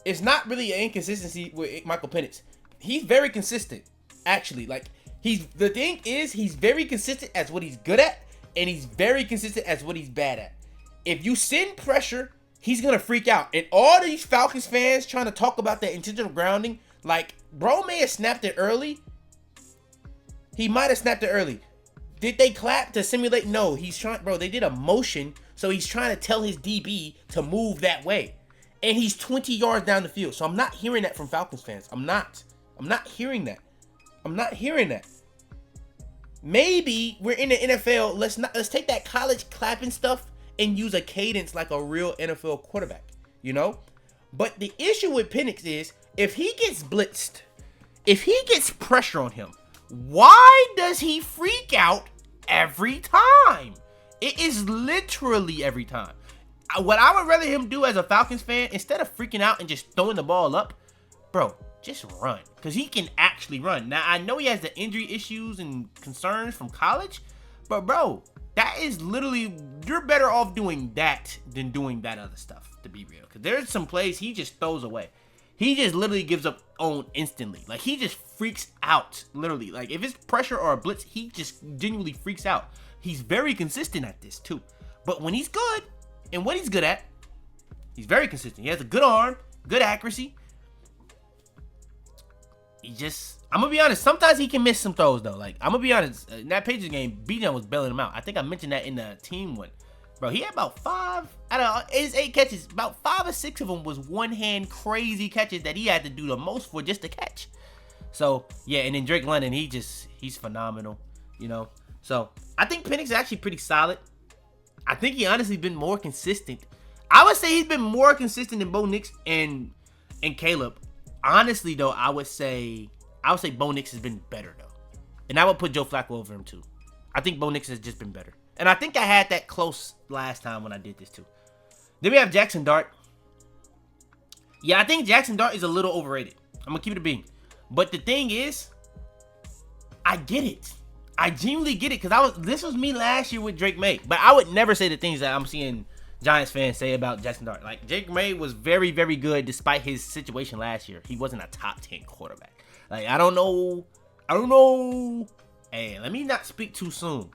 A: It's not really an inconsistency with Michael Penix. He's very consistent. Actually, like the thing is he's very consistent as what he's good at, and he's very consistent as what he's bad at. If you send pressure, he's gonna freak out. And all these Falcons fans trying to talk about that intentional grounding, like bro may have snapped it early. He might have snapped it early. Did they clap to simulate? No, he's trying, bro. They did a motion, so he's trying to tell his DB to move that way, and he's 20 yards down the field. So I'm not hearing that from Falcons fans. I'm not hearing that. I'm not hearing that. Maybe we're in the NFL. Let's take that college clapping stuff and use a cadence like a real NFL quarterback, you know? But the issue with Penix is if he gets blitzed, if he gets pressure on him, why does he freak out every time? It is literally every time. What I would rather him do as a Falcons fan, instead of freaking out and just throwing the ball up, bro, just run, because he can actually run. Now, I know he has the injury issues and concerns from college, but bro, that is literally, you're better off doing that than doing that other stuff, to be real. Because there's some plays he just throws away. He just literally gives up on instantly. Like, he just freaks out, literally. Like, if it's pressure or a blitz, he just genuinely freaks out. He's very consistent at this, too. But when he's good, and what he's good at, he's very consistent. He has a good arm, good accuracy. I'm going to be honest, sometimes he can miss some throws, though. Like, I'm going to be honest, in that Patriots game, Bijan was bailing him out. I think I mentioned that in the team one. Bro, he had about 5, out of his 8 catches, about 5 or 6 of them was one-hand crazy catches that he had to do the most for just to catch. So, yeah, and then Drake London, he's phenomenal, you know. So, I think Penix is actually pretty solid. I think he honestly been more consistent. I would say he's been more consistent than Bo Nix and Caleb. Honestly, though, I would say Bo Nix has been better, though. And I would put Joe Flacco over him, too. I think Bo Nix has just been better. And I think I had that close last time when I did this, too. Then we have Jackson Dart. Yeah, I think Jackson Dart is a little overrated. I'm going to keep it a bean. But the thing is, I get it. I genuinely get it. Because this was me last year with Drake Maye. But I would never say the things that I'm seeing Giants fans say about Jackson Dart. Like, Drake Maye was very, very good despite his situation last year. He wasn't a top 10 quarterback. Like, I don't know. Hey, let me not speak too soon.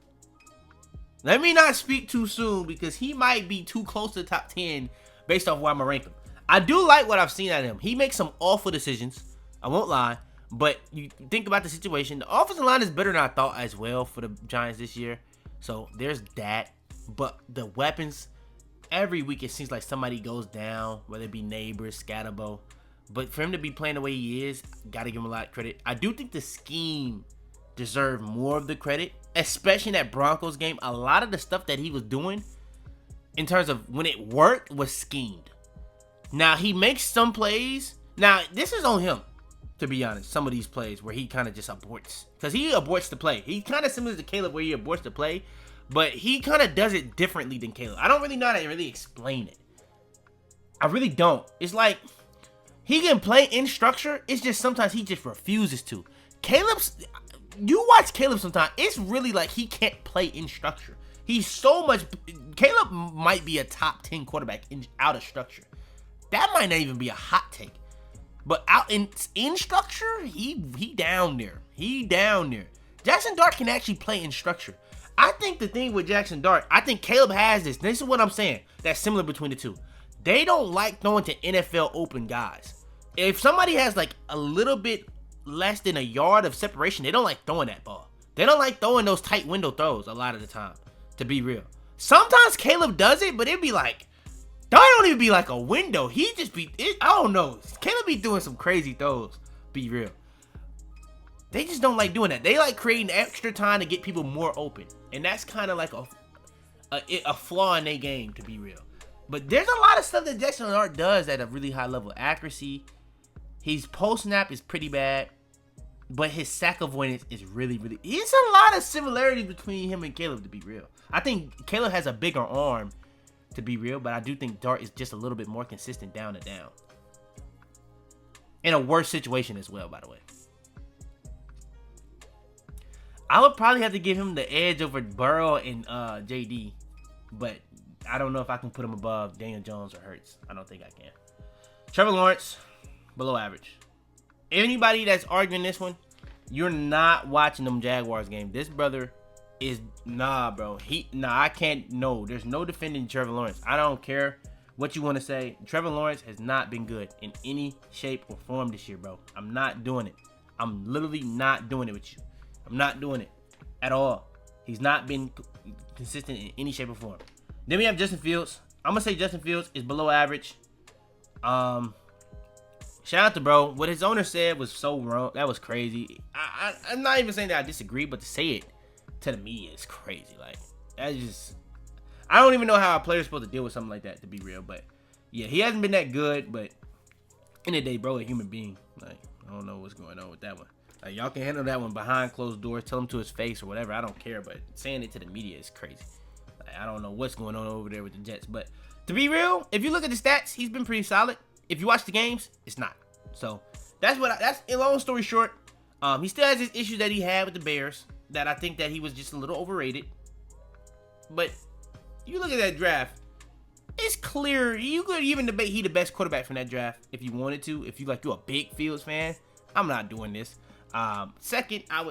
A: Because he might be too close to the top 10 based off where I'm going to rank him. I do like what I've seen out of him. He makes some awful decisions. I won't lie. But you think about the situation. The offensive line is better than I thought as well for the Giants this year. So there's that. But the weapons, every week it seems like somebody goes down, whether it be Neighbors, Scatterbo. But for him to be playing the way he is, got to give him a lot of credit. I do think the scheme deserved more of the credit, especially in that Broncos game. A lot of the stuff that he was doing in terms of when it worked was schemed. Now, he makes some plays. Now, this is on him, to be honest. Some of these plays where he kind of just aborts. Because he aborts the play. He kind of similar to Caleb where he aborts the play. But he kind of does it differently than Caleb. I don't really know how to really explain it. I really don't. It's like he can play in structure. It's just sometimes he just refuses to. You watch Caleb sometimes. It's really like he can't play in structure. He's so much. Caleb might be a top 10 quarterback out of structure. That might not even be a hot take. But out in structure, he down there. He down there. Jackson Dart can actually play in structure. I think the thing with Jackson Dart, I think Caleb has this. This is what I'm saying. That's similar between the two. They don't like throwing to NFL open guys. If somebody has like a little bit less than a yard of separation, they don't like throwing that ball. They don't like throwing those tight window throws a lot of the time, to be real. Sometimes Caleb does it, but it'd be like, Dart don't even be like a window. He just be, I don't know. Caleb be doing some crazy throws, be real. They just don't like doing that. They like creating extra time to get people more open. And that's kind of like a flaw in their game, to be real. But there's a lot of stuff that Jackson Dart does at a really high level. Accuracy. His post-snap is pretty bad. But his sack avoidance is really, really... It's a lot of similarities between him and Caleb, to be real. I think Caleb has a bigger arm, to be real. But I do think Dart is just a little bit more consistent down to down. In a worse situation as well, by the way. I would probably have to give him the edge over Burrow and JD. But I don't know if I can put him above Daniel Jones or Hurts. I don't think I can. Trevor Lawrence, below average. Anybody that's arguing this one, you're not watching them Jaguars game. This brother is, bro. I can't, no. There's no defending Trevor Lawrence. I don't care what you want to say. Trevor Lawrence has not been good in any shape or form this year, bro. I'm not doing it. I'm literally not doing it with you. I'm not doing it at all. He's not been consistent in any shape or form. Then we have Justin Fields. I'm going to say Justin Fields is below average. Shout out to bro. What his owner said was so wrong. That was crazy. I'm not even saying that I disagree, but to say it to the media is crazy. Like, that's just... I don't even know how a player's supposed to deal with something like that, to be real. But, yeah, he hasn't been that good. But, in the day, bro, a human being. Like, I don't know what's going on with that one. Like, y'all can handle that one behind closed doors. Tell him to his face or whatever. I don't care. But saying it to the media is crazy. Like, I don't know what's going on over there with the Jets. But to be real, if you look at the stats, he's been pretty solid. If you watch the games, it's not. So that's a long story short. He still has his issues that he had with the Bears. That I think that he was just a little overrated. But you look at that draft. It's clear. You could even debate he the best quarterback from that draft if you wanted to. If you're a big Fields fan. I'm not doing this. Second, I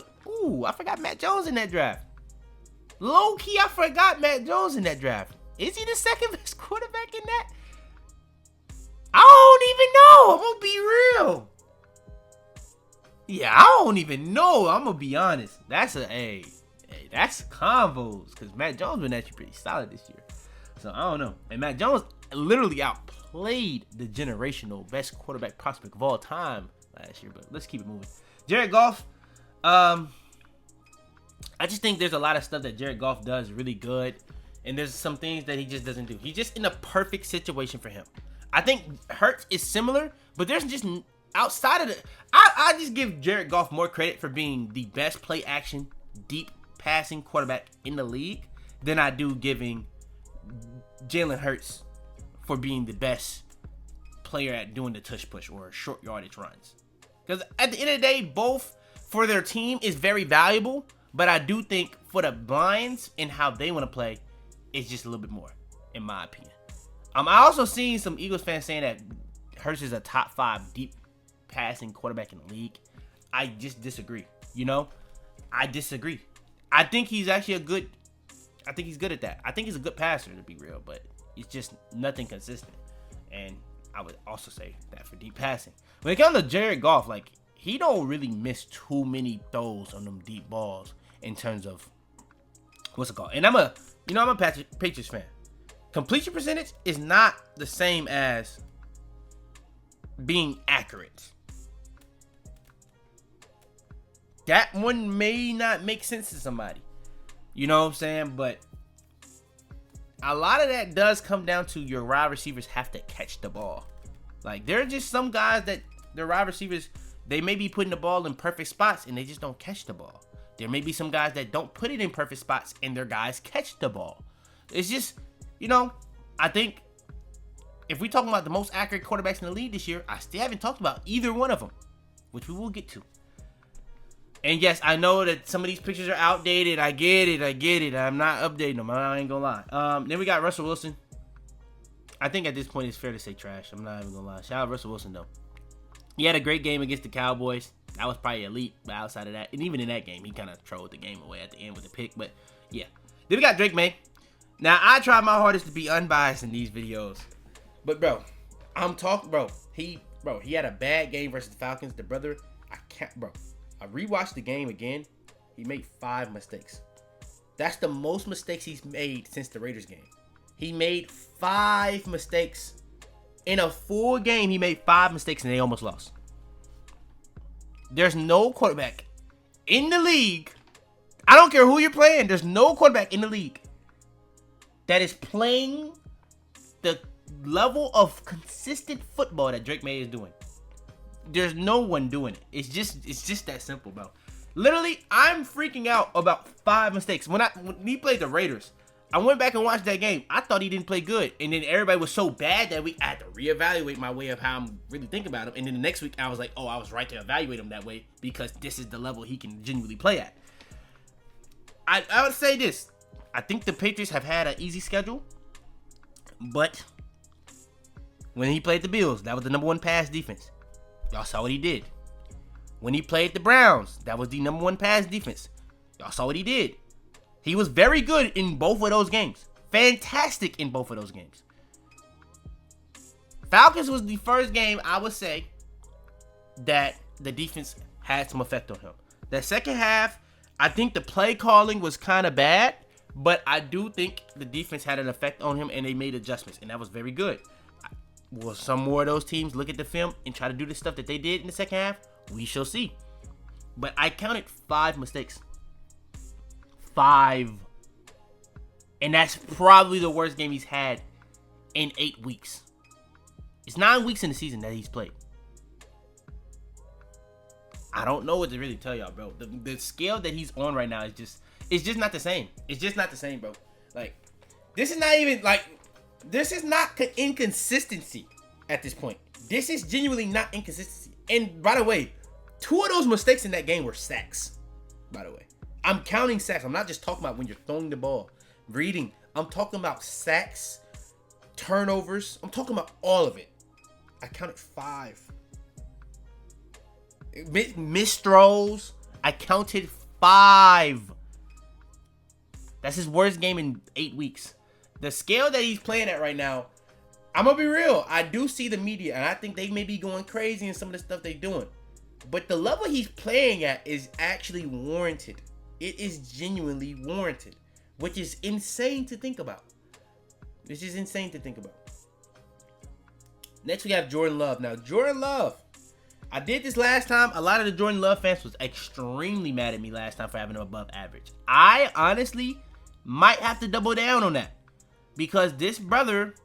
A: forgot Matt Jones in that draft. Low key, I forgot Matt Jones in that draft. Is he the second best quarterback in that? I don't even know. I'm gonna be real. Yeah, I don't even know. I'm gonna be honest. That's that's convos because Matt Jones been actually pretty solid this year. So I don't know. And Matt Jones literally outplayed the generational best quarterback prospect of all time last year. But let's keep it moving. Jared Goff. I just think there's a lot of stuff that Jared Goff does really good. And there's some things that he just doesn't do. He's just in a perfect situation for him. I think Hurts is similar, but there's just outside of the... I just give Jared Goff more credit for being the best play action, deep passing quarterback in the league than I do giving Jalen Hurts for being the best player at doing the tush push or short yardage runs. Because at the end of the day, both for their team is very valuable, but I do think for the Lions and how they want to play, it's just a little bit more, in my opinion. I also seen some Eagles fans saying that Hurts is a top 5 deep passing quarterback in the league. I just disagree. I disagree. I think he's actually good at that. I think he's a good passer, to be real, but it's just nothing consistent. And I would also say that for deep passing. When it comes to Jared Goff, like, he don't really miss too many throws on them deep balls in terms of what's it called. And I'm a Patriots fan. Completion percentage is not the same as being accurate. That one may not make sense to somebody. You know what I'm saying? But a lot of that does come down to your wide receivers have to catch the ball. Like, there are just some guys that the wide receivers, they may be putting the ball in perfect spots and they just don't catch the ball. There may be some guys that don't put it in perfect spots and their guys catch the ball. It's just, I think if we talking about the most accurate quarterbacks in the league this year, I still haven't talked about either one of them, which we will get to. And yes, I know that some of these pictures are outdated. I get it. I'm not updating them. I ain't gonna lie. Then we got Russell Wilson. I think at this point it's fair to say trash. I'm not even gonna lie. Shout out Russell Wilson though. He had a great game against the Cowboys. That was probably elite, but outside of that, and even in that game, he kind of trolled the game away at the end with the pick. But yeah. Then we got Drake Maye. Now, I try my hardest to be unbiased in these videos. But he had a bad game versus the Falcons. The brother, I rewatched the game again. He made 5 mistakes. That's the most mistakes he's made since the Raiders game. He made 5 mistakes. In a full game, he made 5 mistakes and they almost lost. There's no quarterback in the league. I don't care who you're playing. There's no quarterback in the league that is playing the level of consistent football that Drake Maye is doing. There's no one doing it. It's just that simple, bro. Literally, I'm freaking out about 5 mistakes. When he played the Raiders, I went back and watched that game. I thought he didn't play good. And then everybody was so bad that I had to reevaluate my way of how I'm really thinking about him. And then the next week, I was like, oh, I was right to evaluate him that way because this is the level he can genuinely play at. I would say this. I think the Patriots have had an easy schedule. But when he played the Bills, that was the number 1 pass defense. Y'all saw what he did. When he played the Browns, that was the number 1 pass defense. Y'all saw what he did. He was very good in both of those games. Fantastic in both of those games. Falcons was the first game, I would say, that the defense had some effect on him. The second half, I think the play calling was kind of bad, but I do think the defense had an effect on him and they made adjustments, and that was very good. Will some more of those teams look at the film and try to do the stuff that they did in the second half? We shall see. But I counted 5 mistakes. 5. And that's probably the worst game he's had in 8 weeks. It's 9 weeks in the season that he's played. I don't know what to really tell y'all, bro. The scale that he's on right now is just not the same. It's just not the same, bro. Like, this is not inconsistency at this point. This is genuinely not inconsistency. And by the way, 2 of those mistakes in that game were sacks. By the way, I'm counting sacks. I'm not just talking about when you're throwing the ball, reading. I'm talking about sacks, turnovers. I'm talking about all of it. I counted 5. Missed throws. I counted 5. That's his worst game in 8 weeks. The scale that he's playing at right now, I'm going to be real. I do see the media, and I think they may be going crazy in some of the stuff they're doing. But the level he's playing at is actually warranted. It is genuinely warranted, which is insane to think about. This is insane to think about. Next, we have Jordan Love. Now, Jordan Love, I did this last time. A lot of the Jordan Love fans was extremely mad at me last time for having him above average. I honestly might have to double down on that because this brother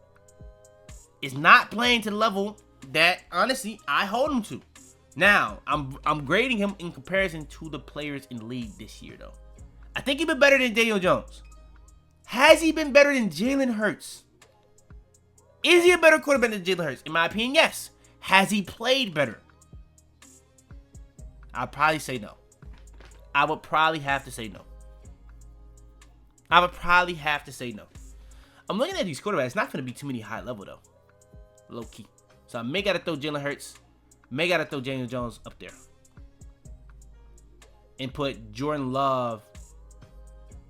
A: is not playing to the level that, honestly, I hold him to. Now, I'm grading him in comparison to the players in the league this year, though. I think he's been better than Daniel Jones. Has he been better than Jalen Hurts? Is he a better quarterback than Jalen Hurts? In my opinion, yes. Has he played better? I'd probably say no. I would probably have to say no. I'm looking at these quarterbacks. It's not going to be too many high level, though. Low key. So I may got to throw Jalen Hurts. May got to throw Daniel Jones up there. And put Jordan Love.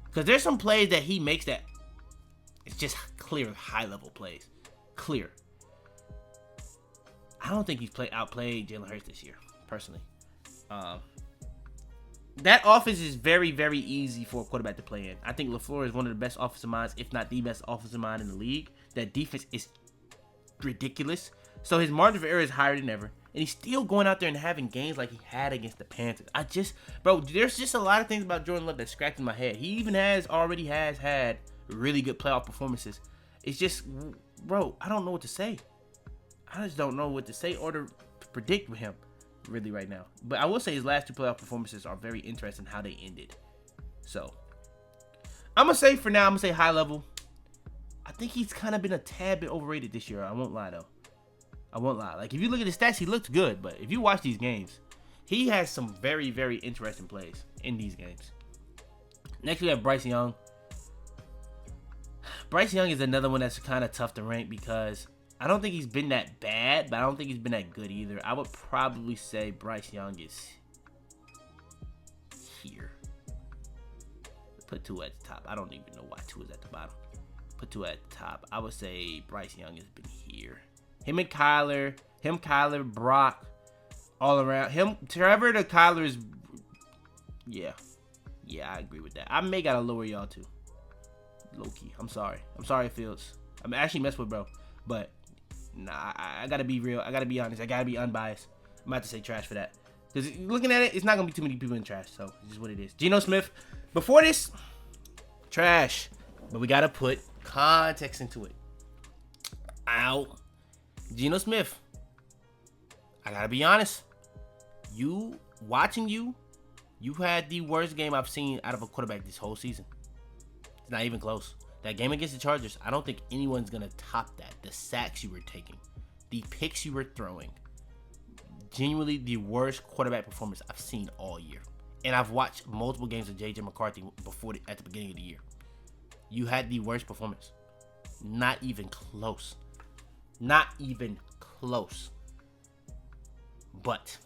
A: Because there's some plays that he makes that it's just clear high level plays. Clear. I don't think he's outplayed Jalen Hurts this year, personally. That offense is very, very easy for a quarterback to play in. I think LaFleur is one of the best offensive minds, if not the best offensive mind in the league. That defense is ridiculous. So his margin for error is higher than ever. And he's still going out there and having games like he had against the Panthers. Bro, there's just a lot of things about Jordan Love that's scratching my head. He even already has had really good playoff performances. It's just, bro, I don't know what to say. I just don't know what to say or to predict with him, really, right now. But I will say his last 2 playoff performances are very interesting how they ended. So, I'm going to say high level. I think he's kind of been a tad bit overrated this year. I won't lie, though. I won't lie. Like, if you look at his stats, he looks good. But if you watch these games, he has some very, very interesting plays in these games. Next, we have Bryce Young. Bryce Young is another one that's kind of tough to rank because I don't think he's been that bad, but I don't think he's been that good either. I would probably say Bryce Young is here. Put 2 at the top. I don't even know why 2 is at the bottom. Put 2 at the top. I would say Bryce Young has been here. Him, Kyler, Brock, all around. Trevor to Kyler is, yeah, I agree with that. I may gotta lower y'all too. Low-key. I'm sorry, Fields. I'm actually messing with bro, but nah, I gotta be real. I gotta be honest. I gotta be unbiased. I'm about to say trash for that. Because looking at it, it's not gonna be too many people in trash, so it's just what it is. Geno Smith, before this, trash. But we gotta put context into it. Ow. Geno Smith, I gotta be honest. You had the worst game I've seen out of a quarterback this whole season. It's not even close. That game against the Chargers, I don't think anyone's gonna top that. The sacks you were taking, the picks you were throwing, genuinely the worst quarterback performance I've seen all year. And I've watched multiple games of J.J. McCarthy at the beginning of the year. You had the worst performance. Not even close. Not even close. But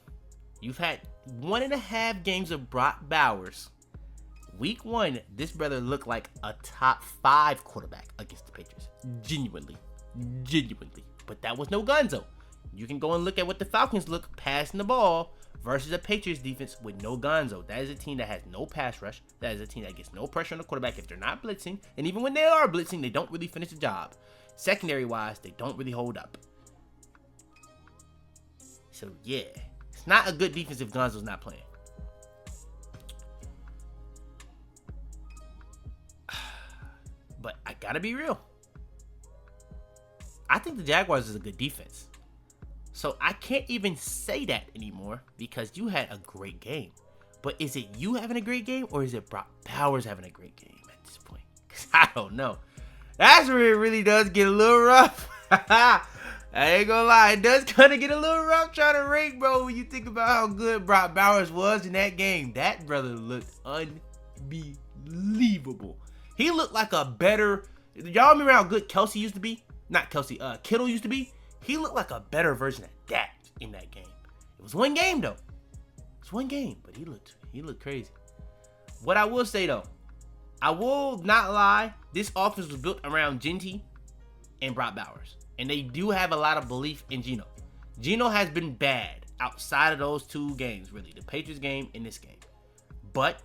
A: you've had 1.5 games of Brock Bowers. Week 1, this brother looked like a top 5 quarterback against the Patriots. Genuinely. But that was no Gonzo. You can go and look at what the Falcons look passing the ball versus a Patriots defense with no Gonzo. That is a team that has no pass rush. That is a team that gets no pressure on the quarterback if they're not blitzing. And even when they are blitzing, they don't really finish the job. Secondary-wise, they don't really hold up. So, yeah. It's not a good defense if Gonzo's not playing. But I gotta be real. I think the Jaguars is a good defense. So I can't even say that anymore because you had a great game. But is it you having a great game or is it Brock Bowers having a great game at this point? Because I don't know. That's where it really does get a little rough. I ain't gonna lie. It does kind of get a little rough trying to rank, bro, when you think about how good Brock Bowers was in that game. That brother looked unbelievable. He looked like a better... Y'all remember how good Kelsey used to be? Not Kelsey. Kittle used to be? He looked like a better version of that in that game. It was one game, though. It was one game, but he looked crazy. What I will say, though, I will not lie. This offense was built around Genty and Brock Bowers. And they do have a lot of belief in Geno. Geno has been bad outside of those 2 games, really. The Patriots game and this game. But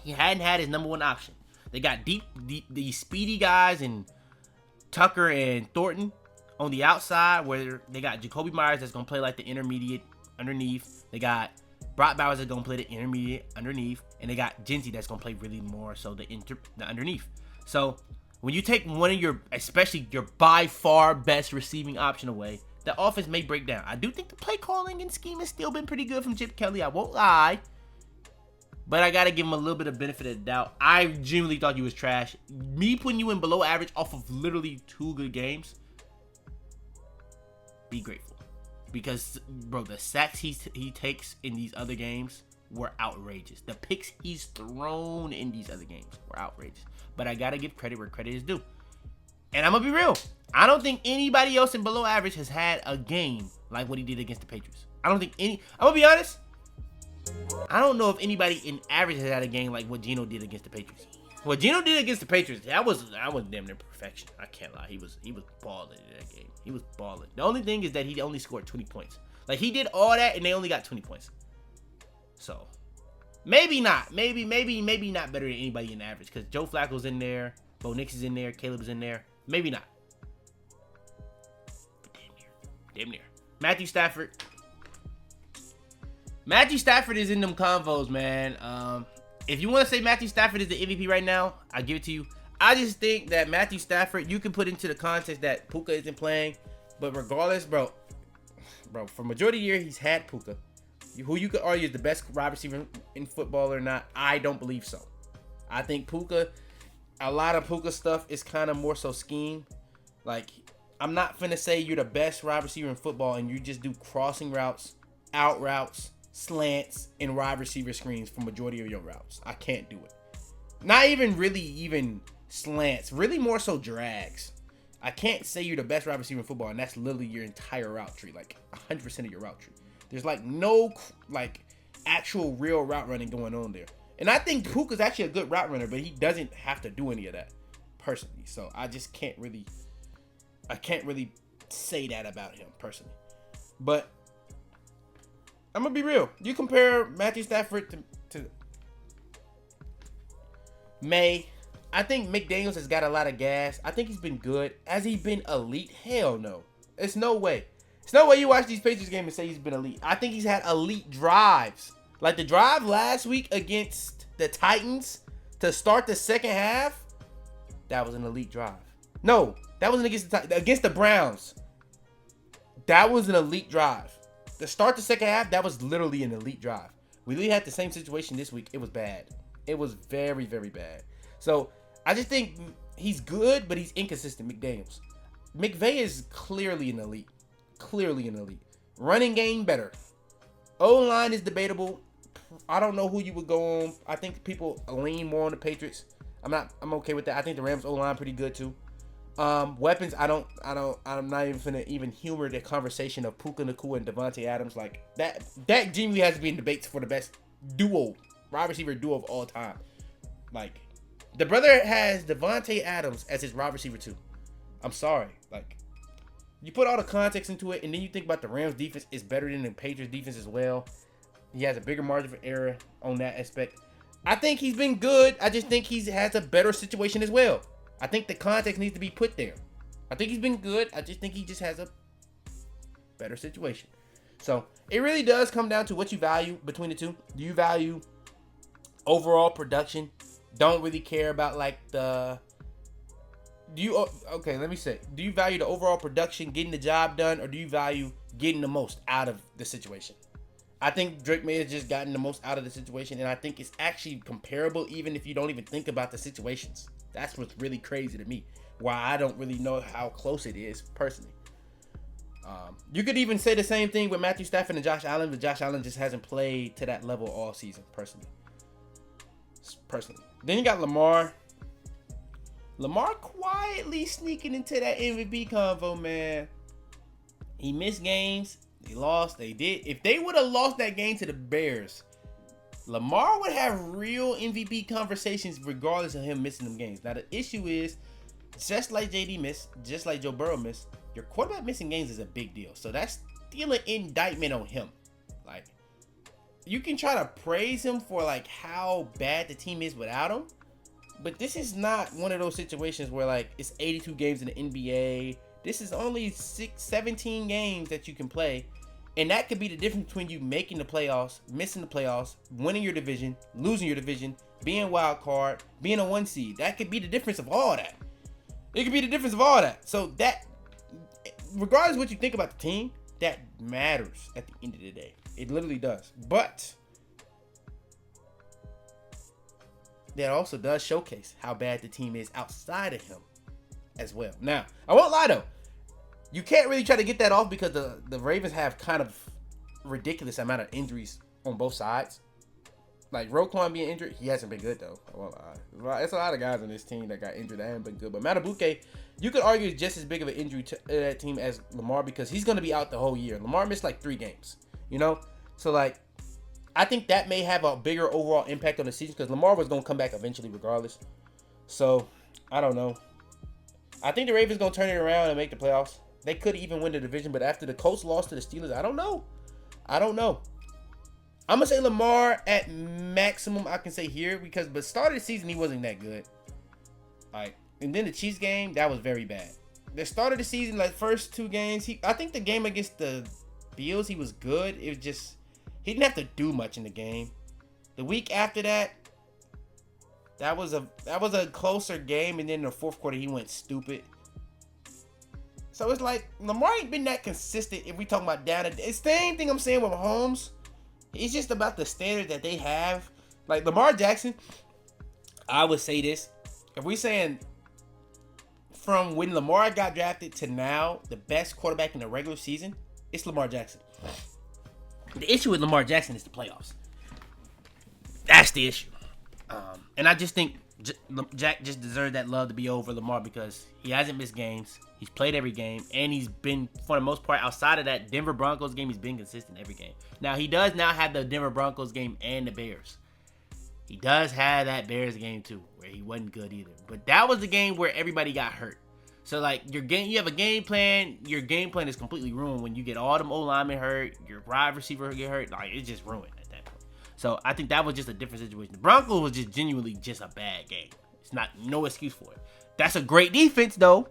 A: he hadn't had his number 1 option. They got the speedy guys and Tucker and Thornton on the outside, where they got Jacoby Myers that's going to play like the intermediate underneath. They got Brock Bowers that's going to play the intermediate underneath. And they got Genty that's going to play really more so the underneath. So when you take one of especially your by far best receiving option away, the offense may break down. I do think the play calling and scheme has still been pretty good from Chip Kelly. I won't lie. But I got to give him a little bit of benefit of the doubt. I genuinely thought you was trash. Me putting you in below average off of literally 2 good games, be grateful. Because, bro, the sacks he takes in these other games were outrageous. The picks he's thrown in these other games were outrageous. But I got to give credit where credit is due. And I'm going to be real. I don't think anybody else in below average has had a game like what he did against the Patriots. I don't think I'm going to be honest. I don't know if anybody in average has had a game like what Geno did against the Patriots. What Geno did against the Patriots, that was damn near perfection. I can't lie. He was balling in that game. He was balling. The only thing is that he only scored 20 points. Like, he did all that and they only got 20 points. So maybe not. Maybe not better than anybody in the average. Because Joe Flacco's in there, Bo Nix is in there, Caleb's in there. Maybe not. But damn near. Matthew Stafford. Matthew Stafford is in them convos, man. If you want to say Matthew Stafford is the MVP right now, I give it to you. I just think that Matthew Stafford, you can put into the context that Puka isn't playing. But regardless, bro, for majority of the year, he's had Puka. Who you could argue is the best wide receiver in football or not, I don't believe so. I think Puka, a lot of Puka stuff is kind of more so scheme. Like, I'm not finna say you're the best wide receiver in football and you just do crossing routes, out routes, slants, and wide receiver screens for majority of your routes. I can't do it. Not even slants. Really more so drags. I can't say you're the best wide receiver in football, and that's literally your entire route tree. Like, 100% of your route tree. There's, like, no, like, actual real route running going on there. And I think Puka's actually a good route runner, but he doesn't have to do any of that, personally. So, I just can't really say that about him, personally. But I'm going to be real. You compare Matthew Stafford to Maye. I think McDaniels has got a lot of gas. I think he's been good. Has he been elite? Hell no. It's no way. It's no way you watch these Patriots games and say he's been elite. I think he's had elite drives. Like the drive last week against the Titans to start the second half, that was an elite drive. No, that wasn't against the Browns. That was an elite drive. To start the second half, that was literally an elite drive. We literally had the same situation this week. It was bad. It was very, very bad. So, I just think he's good, but he's inconsistent, McDaniels. McVay is clearly an elite. Clearly an elite. Running game, better. O-line is debatable. I don't know who you would go on. I think people lean more on the Patriots. I'm okay with that. I think the Rams O-line pretty good too. Weapons, I'm not even finna even humor the conversation of Puka Nacua and Davante Adams. Like that genuinely has to be in debates for the best wide receiver duo of all time. Like the brother has Davante Adams as his wide receiver too. I'm sorry. Like you put all the context into it, and then you think about the Rams defense is better than the Patriots defense as well. He has a bigger margin for error on that aspect. I think he's been good. I just think he has a better situation as well. I think the context needs to be put there. I think he's been good. I just think he just has a better situation. So it really does come down to what you value between the two. Do you value overall production? Don't really care about like the... Do you value the overall production, getting the job done, or do you value getting the most out of the situation? I think Drake Maye has just gotten the most out of the situation, and I think it's actually comparable even if you don't even think about the situations. That's what's really crazy to me. Why I don't really know how close it is, personally. You could even say the same thing with Matthew Stafford and Josh Allen, but Josh Allen just hasn't played to that level all season, personally. Then you got Lamar. Lamar quietly sneaking into that MVP convo, man. He missed games. They lost. They did. If they would have lost that game to the Bears, Lamar would have real MVP conversations regardless of him missing them games. Now, the issue is, just like JD missed, just like Joe Burrow missed, your quarterback missing games is a big deal. So that's still an indictment on him. Like, you can try to praise him for, like, how bad the team is without him, but this is not one of those situations where, like, it's 82 games in the NBA. This is only 17 games that you can play. And that could be the difference between you making the playoffs, missing the playoffs, winning your division, losing your division, being wild card, being a 1 seed. That could be the difference of all that. It could be the difference of all that. So that, regardless of what you think about the team, that matters at the end of the day. It literally does. But that also does showcase how bad the team is outside of him as well. Now, I won't lie though. You can't really try to get that off because the Ravens have kind of ridiculous amount of injuries on both sides. Like Roquan being injured, he hasn't been good though. I won't lie. It's a lot of guys on this team that got injured that haven't been good. But Matabuke, you could argue is just as big of an injury to that team as Lamar because he's going to be out the whole year. Lamar missed like 3 games, you know? So like, I think that may have a bigger overall impact on the season because Lamar was going to come back eventually regardless. So, I don't know. I think the Ravens going to turn it around and make the playoffs. They could even win the division, but after the Colts lost to the Steelers, I don't know. I'm going to say Lamar at maximum, I can say here, but start of the season, he wasn't that good. All right. And then the Chiefs game, that was very bad. The start of the season, like first 2 games, I think the game against the Bills, he was good. It was just, he didn't have to do much in the game. The week after that, that was a closer game, and then in the fourth quarter, he went stupid. So it's like, Lamar ain't been that consistent if we talking about down. It's the same thing I'm saying with Mahomes. It's just about the standard that they have. Like Lamar Jackson, I would say this. If we saying from when Lamar got drafted to now, the best quarterback in the regular season, it's Lamar Jackson. The issue with Lamar Jackson is the playoffs. That's the issue. And I just think Jack just deserved that love to be over Lamar because he hasn't missed games. He's played every game, and he's been, for the most part, outside of that Denver Broncos game, he's been consistent every game. Now, he does now have the Denver Broncos game and the Bears. He does have that Bears game, too, where he wasn't good either. But that was the game where everybody got hurt. So, like, you have a game plan. Your game plan is completely ruined when you get all them O-linemen hurt, your wide receiver get hurt. Like, it's just ruined at that point. So, I think that was just a different situation. The Broncos was just genuinely just a bad game. It's no excuse for it. That's a great defense, though,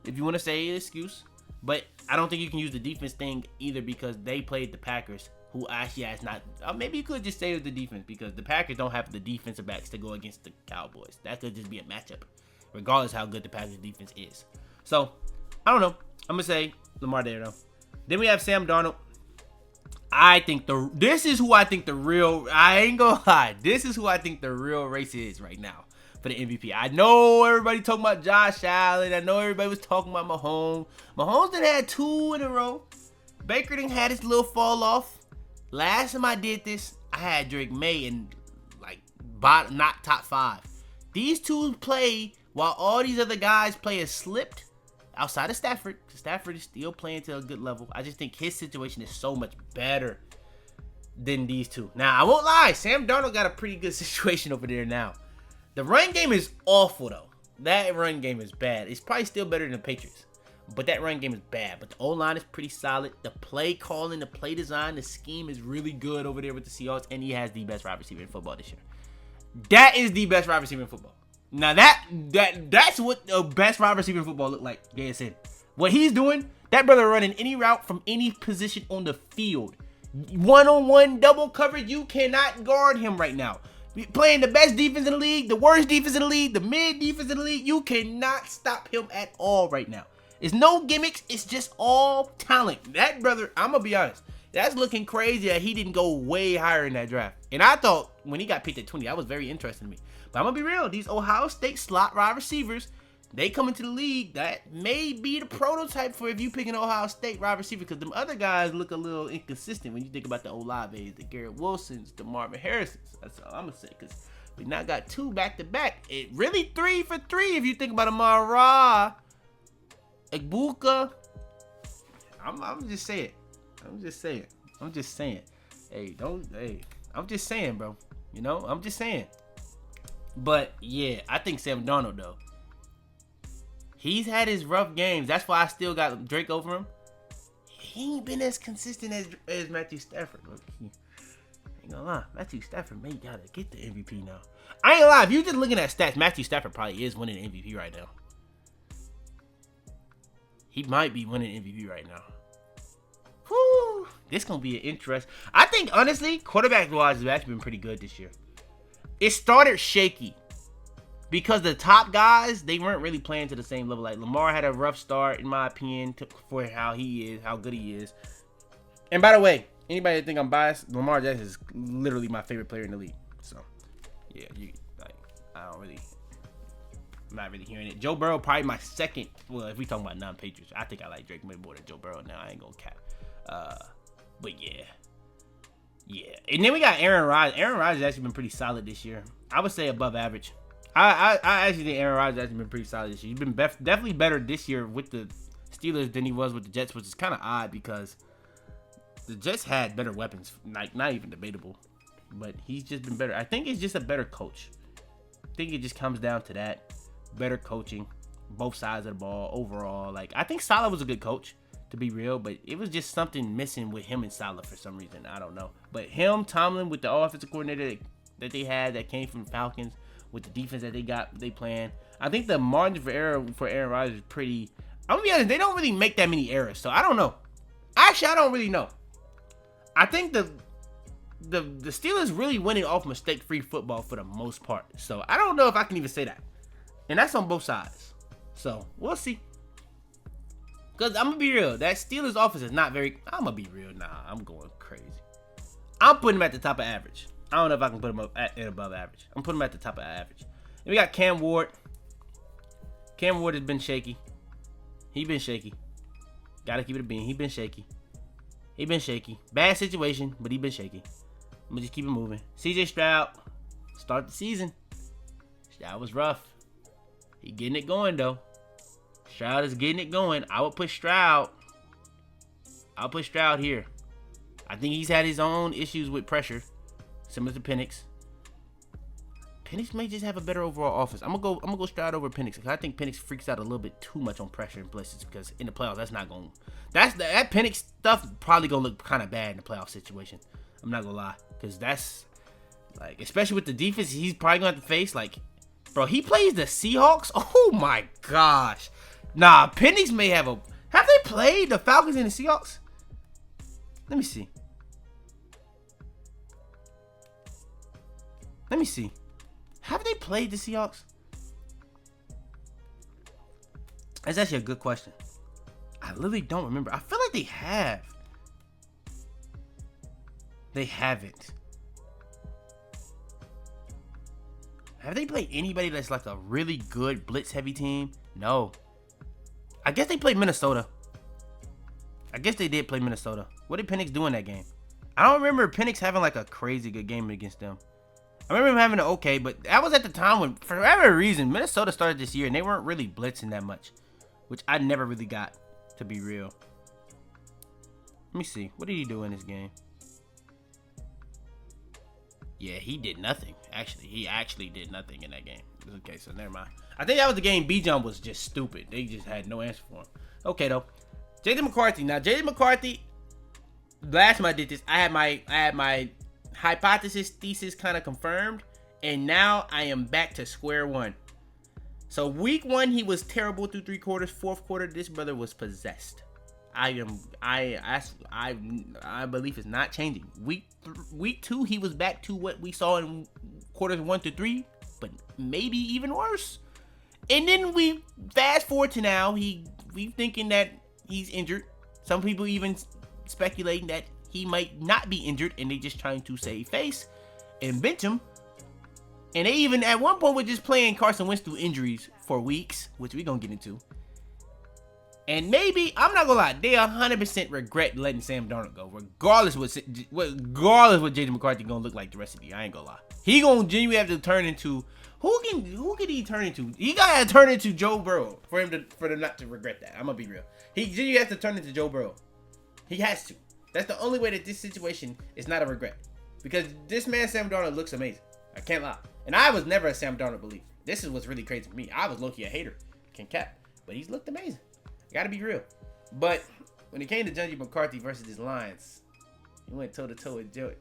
A: if you want to say an excuse. But I don't think you can use the defense thing either because they played the Packers, who actually has not. Maybe you could just say it was the defense because the Packers don't have the defensive backs to go against the Cowboys. That could just be a matchup, regardless how good the Packers defense is. So, I don't know. I'm going to say Lamar there, though. Then we have Sam Darnold. This is who I think the real, I ain't going to lie. This is who I think the real race is right now for the MVP. I know everybody talking about Josh Allen. I know everybody was talking about Mahomes. Mahomes done had 2 in a row. Baker done had his little fall off. Last time I did this, I had Drake Maye in not top 5. These 2 play while all these other guys play as slipped outside of Stafford. Stafford is still playing to a good level. I just think his situation is so much better than these 2. Now, I won't lie. Sam Darnold got a pretty good situation over there now. The run game is awful, though. That run game is bad. It's probably still better than the Patriots. But that run game is bad. But the O-line is pretty solid. The play calling, the play design, the scheme is really good over there with the Seahawks. And he has the best wide receiver in football this year. That is the best wide receiver in football. Now, that's what the best wide receiver in football look like. JSN. What he's doing, that brother running any route from any position on the field. One-on-one double coverage, you cannot guard him right now. Playing the best defense in the league, the worst defense in the league, the mid defense in the league, you cannot stop him at all right now. It's no gimmicks, it's just all talent. That brother, I'm going to be honest, that's looking crazy that he didn't go way higher in that draft. And I thought when he got picked at 20, that was very interesting to me. But I'm going to be real, these Ohio State slot wide receivers, they come into the league, that may be the prototype for if you pick an Ohio State wide receiver, because them other guys look a little inconsistent when you think about the Olaves, the Garrett Wilsons, the Marvin Harrisons. That's all I'm going to say, because we now got 2 back-to-back. It really 3 for 3 if you think about Amara, Egbuka. I'm just saying. I'm just saying. Hey, I'm just saying, bro. You know, I'm just saying. But, yeah, I think Sam Darnold, though. He's had his rough games. That's why I still got Drake over him. He ain't been as consistent as Matthew Stafford. Look, ain't gonna lie. Matthew Stafford may gotta get the MVP now. I ain't gonna lie. If you just looking at stats, Matthew Stafford probably is winning the MVP right now. He might be winning MVP right now. Whew. This gonna be an interest. I think, honestly, quarterback-wise, has actually been pretty good this year. It started shaky. Because the top guys, they weren't really playing to the same level. Like Lamar had a rough start, in my opinion, for how he is, how good he is. And by the way, anybody that think I'm biased, Lamar Jackson is literally my favorite player in the league. So, yeah, I'm not really hearing it. Joe Burrow probably my second. Well, if we talking about non-Patriots, I think I like Drake more than Joe Burrow now. I ain't gonna cap. But yeah. And then we got Aaron Rodgers. Aaron Rodgers has actually been pretty solid this year. I would say above average. I actually think Aaron Rodgers has been pretty solid this year. He's been definitely better this year with the Steelers than he was with the Jets, which is kind of odd because the Jets had better weapons, like not even debatable. But he's just been better. I think he's just a better coach. think it just comes down to that. Better coaching, both sides of the ball overall. Like, I think Saleh was a good coach, to be real, but it was just something missing with him and Saleh for some reason. I don't know. But him, Tomlin, with the offensive coordinator that they had that came from Falcons, with the defense that they playing, I think the margin for error for Aaron Rodgers is pretty. I'm gonna be honest, they don't really make that many errors, so I don't know. Actually, I don't really know. I think the Steelers really winning off mistake-free football for the most part. So I don't know if I can even say that. And that's on both sides. So we'll see. Because I'm going to be real. That Steelers offense is not very... I'm going to be real. Nah, I'm going crazy. I'm putting them at the top of average. I don't know if I can put them up at above average. I'm putting them at the top of average. And we got Cam Ward. Cam Ward has been shaky. He been shaky. Got to keep it a bean. He been shaky. He been shaky. Bad situation, but he been shaky. I'm going to just keep it moving. CJ Stroud. Start the season. Stroud was rough. He getting it going, though. Stroud is getting it going. I would put Stroud. I'll put Stroud here. I think he's had his own issues with pressure, similar to Penix. Penix may just have a better overall offense. I'm gonna go Stroud over Penix because I think Penix freaks out a little bit too much on pressure in places because in the playoffs that's not going. That Penix stuff probably gonna look kind of bad in the playoff situation. I'm not gonna lie because that's like, especially with the defense he's probably gonna have to face. Like, bro, he plays the Seahawks. Oh my gosh. Nah, Penix may have a... Have they played the Falcons and the Seahawks? Let me see. Have they played the Seahawks? That's actually a good question. I literally don't remember. I feel like they have. They haven't. Have they played anybody that's like a really good blitz-heavy team? No. I guess they played Minnesota. I guess they did play Minnesota. What did Penix do in that game? I don't remember Penix having like a crazy good game against them. I remember him having an okay, but that was at the time when, for whatever reason, Minnesota started this year and they weren't really blitzing that much, which I never really got, to be real. Let me see. What did he do in this game? Yeah, he did nothing. Actually, he actually did nothing in that game. Okay, so never mind. I think that was the game B-Jump was just stupid. They just had no answer for him. Okay, though. Jalen McCarthy. Now, Jalen McCarthy, last time I did this, I had my hypothesis thesis kind of confirmed, and now I am back to square one. So, week 1, he was terrible through 3 quarters. 4th quarter, this brother was possessed. I believe it's not changing. Week 2, he was back to what we saw in quarters 1 to 3, but maybe even worse. And then we fast forward to now, we thinking that he's injured. Some people even speculating that he might not be injured, and they just trying to save face and bench him. And they even at one point were just playing Carson Wentz through injuries for weeks, which we're gonna get into. And maybe, I'm not gonna lie, they 100% regret letting Sam Darnold go, regardless what Jaden McCarthy gonna look like the rest of the year. I ain't gonna lie. He gonna genuinely have to turn into, who can he turn into? He gotta turn into Joe Burrow for them not to regret that. I'm gonna be real. He genuinely has to turn into Joe Burrow. He has to. That's the only way that this situation is not a regret. Because this man, Sam Darnold, looks amazing. I can't lie. And I was never a Sam Darnold believer. This is what's really crazy for me. I was low-key a hater. Can't cap. But he's looked amazing. Gotta be real. But when it came to J.J. McCarthy versus his Lions, he went toe-to-toe with Joey.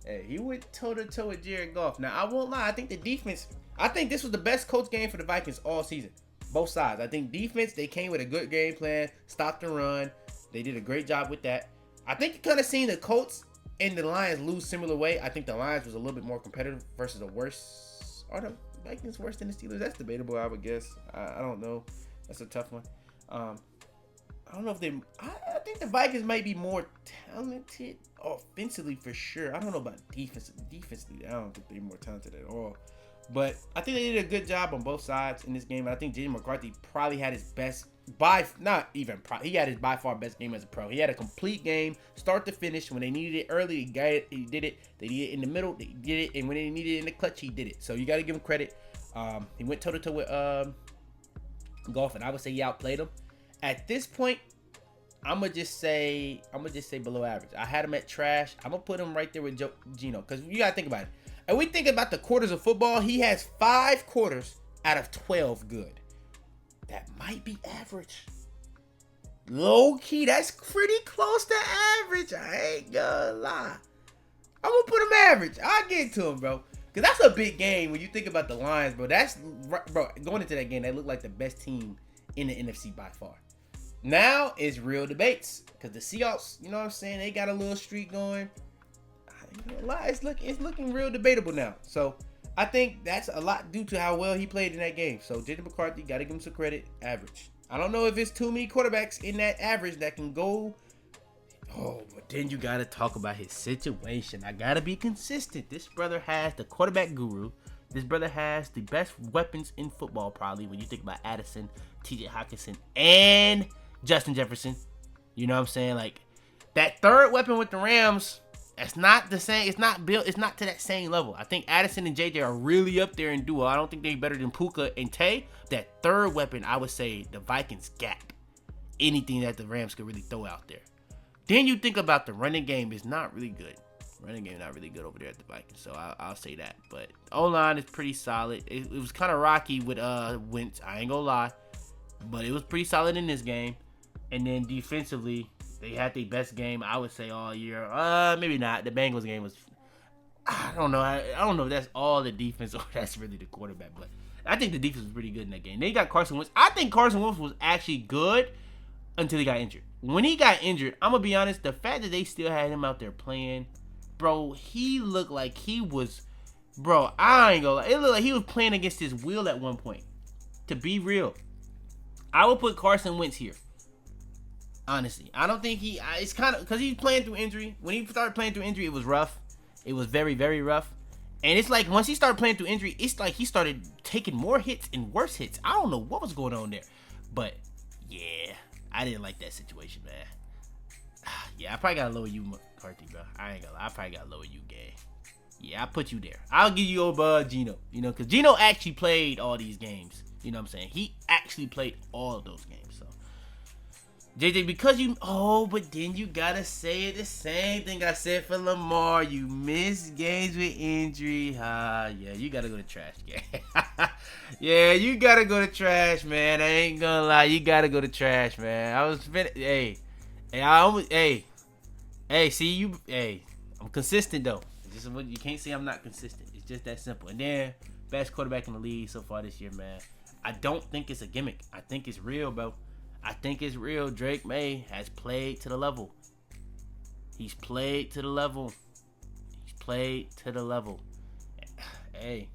A: Hey, he went toe-to-toe with Jared Goff. Now, I won't lie. I think the defense, I think this was the best coach game for the Vikings all season. Both sides. I think defense, they came with a good game plan, stopped the run. They did a great job with that. I think you kind of seen the Colts and the Lions lose similar way. I think the Lions was a little bit more competitive versus the worst. Are the Vikings worse than the Steelers? That's debatable, I would guess. I don't know. That's a tough one. I don't know if they... I think the Vikings might be more talented offensively for sure. I don't know about defensively. I don't think they're more talented at all. But I think they did a good job on both sides in this game. And I think J.J. McCarthy probably had his best... he had his by far best game as a pro. He had a complete game, start to finish. When they needed it early, he did it. They needed it in the middle, they did it. And when they needed it in the clutch, he did it. So you got to give him credit. He went toe-to-toe with Goff, and I would say he outplayed him. At this point, I'm gonna just say below average. I had him at trash. I'm gonna put him right there with Geno, because you gotta think about it. And we think about the quarters of football. He has 5 quarters out of 12 good. That might be average. Low key, that's pretty close to average. I ain't gonna lie. I'm gonna put him average. I'll get it to him, bro. Because that's a big game when you think about the Lions, bro. Bro, going into that game, they look like the best team in the NFC by far. Now it's real debates. Because the Seahawks, you know what I'm saying? They got a little streak going. I ain't gonna lie. It's looking real debatable now. So I think that's a lot due to how well he played in that game. So J.J. McCarthy, got to give him some credit. Average. I don't know if it's too many quarterbacks in that average that can go. Oh, but then you got to talk about his situation. I got to be consistent. This brother has the quarterback guru. This brother has the best weapons in football, probably, when you think about Addison, T.J. Hockenson, and Justin Jefferson. You know what I'm saying? Like, that third weapon with the Rams, it's not the same. It's not built. It's not to that same level. I think Addison and JJ are really up there in duo. I don't think they're better than Puka and Tay. That third weapon, I would say the Vikings gap anything that the Rams could really throw out there. Then you think about the running game is not really good. Running game not really good over there at the Vikings, so I'll say that. But O-line is pretty solid. It was kind of rocky with Wentz. I ain't gonna lie, but it was pretty solid in this game. And then defensively, they had their best game, I would say, all year. Maybe not. The Bengals game was, I don't know. I don't know if that's all the defense or that's really the quarterback. But I think the defense was pretty good in that game. They got Carson Wentz. I think Carson Wentz was actually good until he got injured. When he got injured, I'm going to be honest, the fact that they still had him out there playing, bro, he looked like he was, bro, I ain't gonna lie. It looked like he was playing against his will at one point. To be real, I would put Carson Wentz here. Honestly, I don't think it's kind of, because he's playing through injury. When he started playing through injury, it was rough. It was very, very rough. And it's like, once he started playing through injury, it's like he started taking more hits and worse hits. I don't know what was going on there. But, yeah, I didn't like that situation, man. Yeah, I probably got to lower you, McCarthy, bro. I ain't gonna lie. I probably got to lower you, Gay. Yeah, I put you there. I'll give you over Gino, you know, because Gino actually played all these games. You know what I'm saying? He actually played all of those games. So, JJ, because you, but then you gotta say it the same thing I said for Lamar. You missed games with injury. Yeah, you gotta go to trash, gang. Yeah, you gotta go to trash, man. I ain't gonna lie, you gotta go to trash, man. I was I'm consistent though. It's just, you can't say I'm not consistent. It's just that simple. And then best quarterback in the league so far this year, man. I don't think it's a gimmick. I think it's real, bro. I think it's real. Drake Maye has played to the level. He's played to the level. He's played to the level. Hey,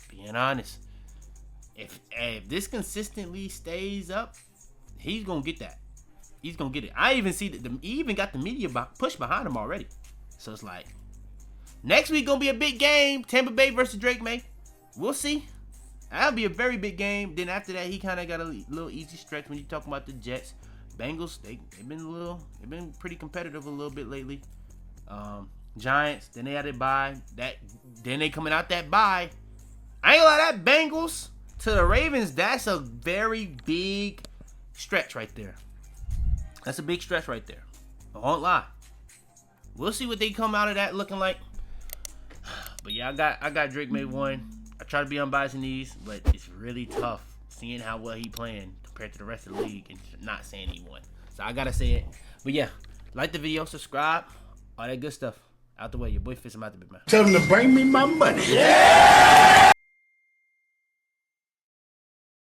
A: being honest, if this consistently stays up, he's gonna get that. He's gonna get it. I even see that he even got the media push behind him already. So it's like, next week gonna be a big game. Tampa Bay versus Drake Maye. We'll see. That'll be a very big game. Then after that, he kind of got a little easy stretch when you talk about the Jets. Bengals, they've been pretty competitive a little bit lately. Giants, then they had it bye. Then they coming out that bye. I ain't gonna lie, that Bengals to the Ravens, that's a very big stretch right there. That's a big stretch right there. I won't lie. We'll see what they come out of that looking like. But yeah, I got Drake Maye 1. I try to be unbiased in these, but it's really tough seeing how well he playing compared to the rest of the league and not saying he won. So I gotta say it. But yeah, like the video, subscribe, all that good stuff. Out the way, your boy Fitz, I'm out the bit, man.
B: Tell him to bring me my money. Yeah!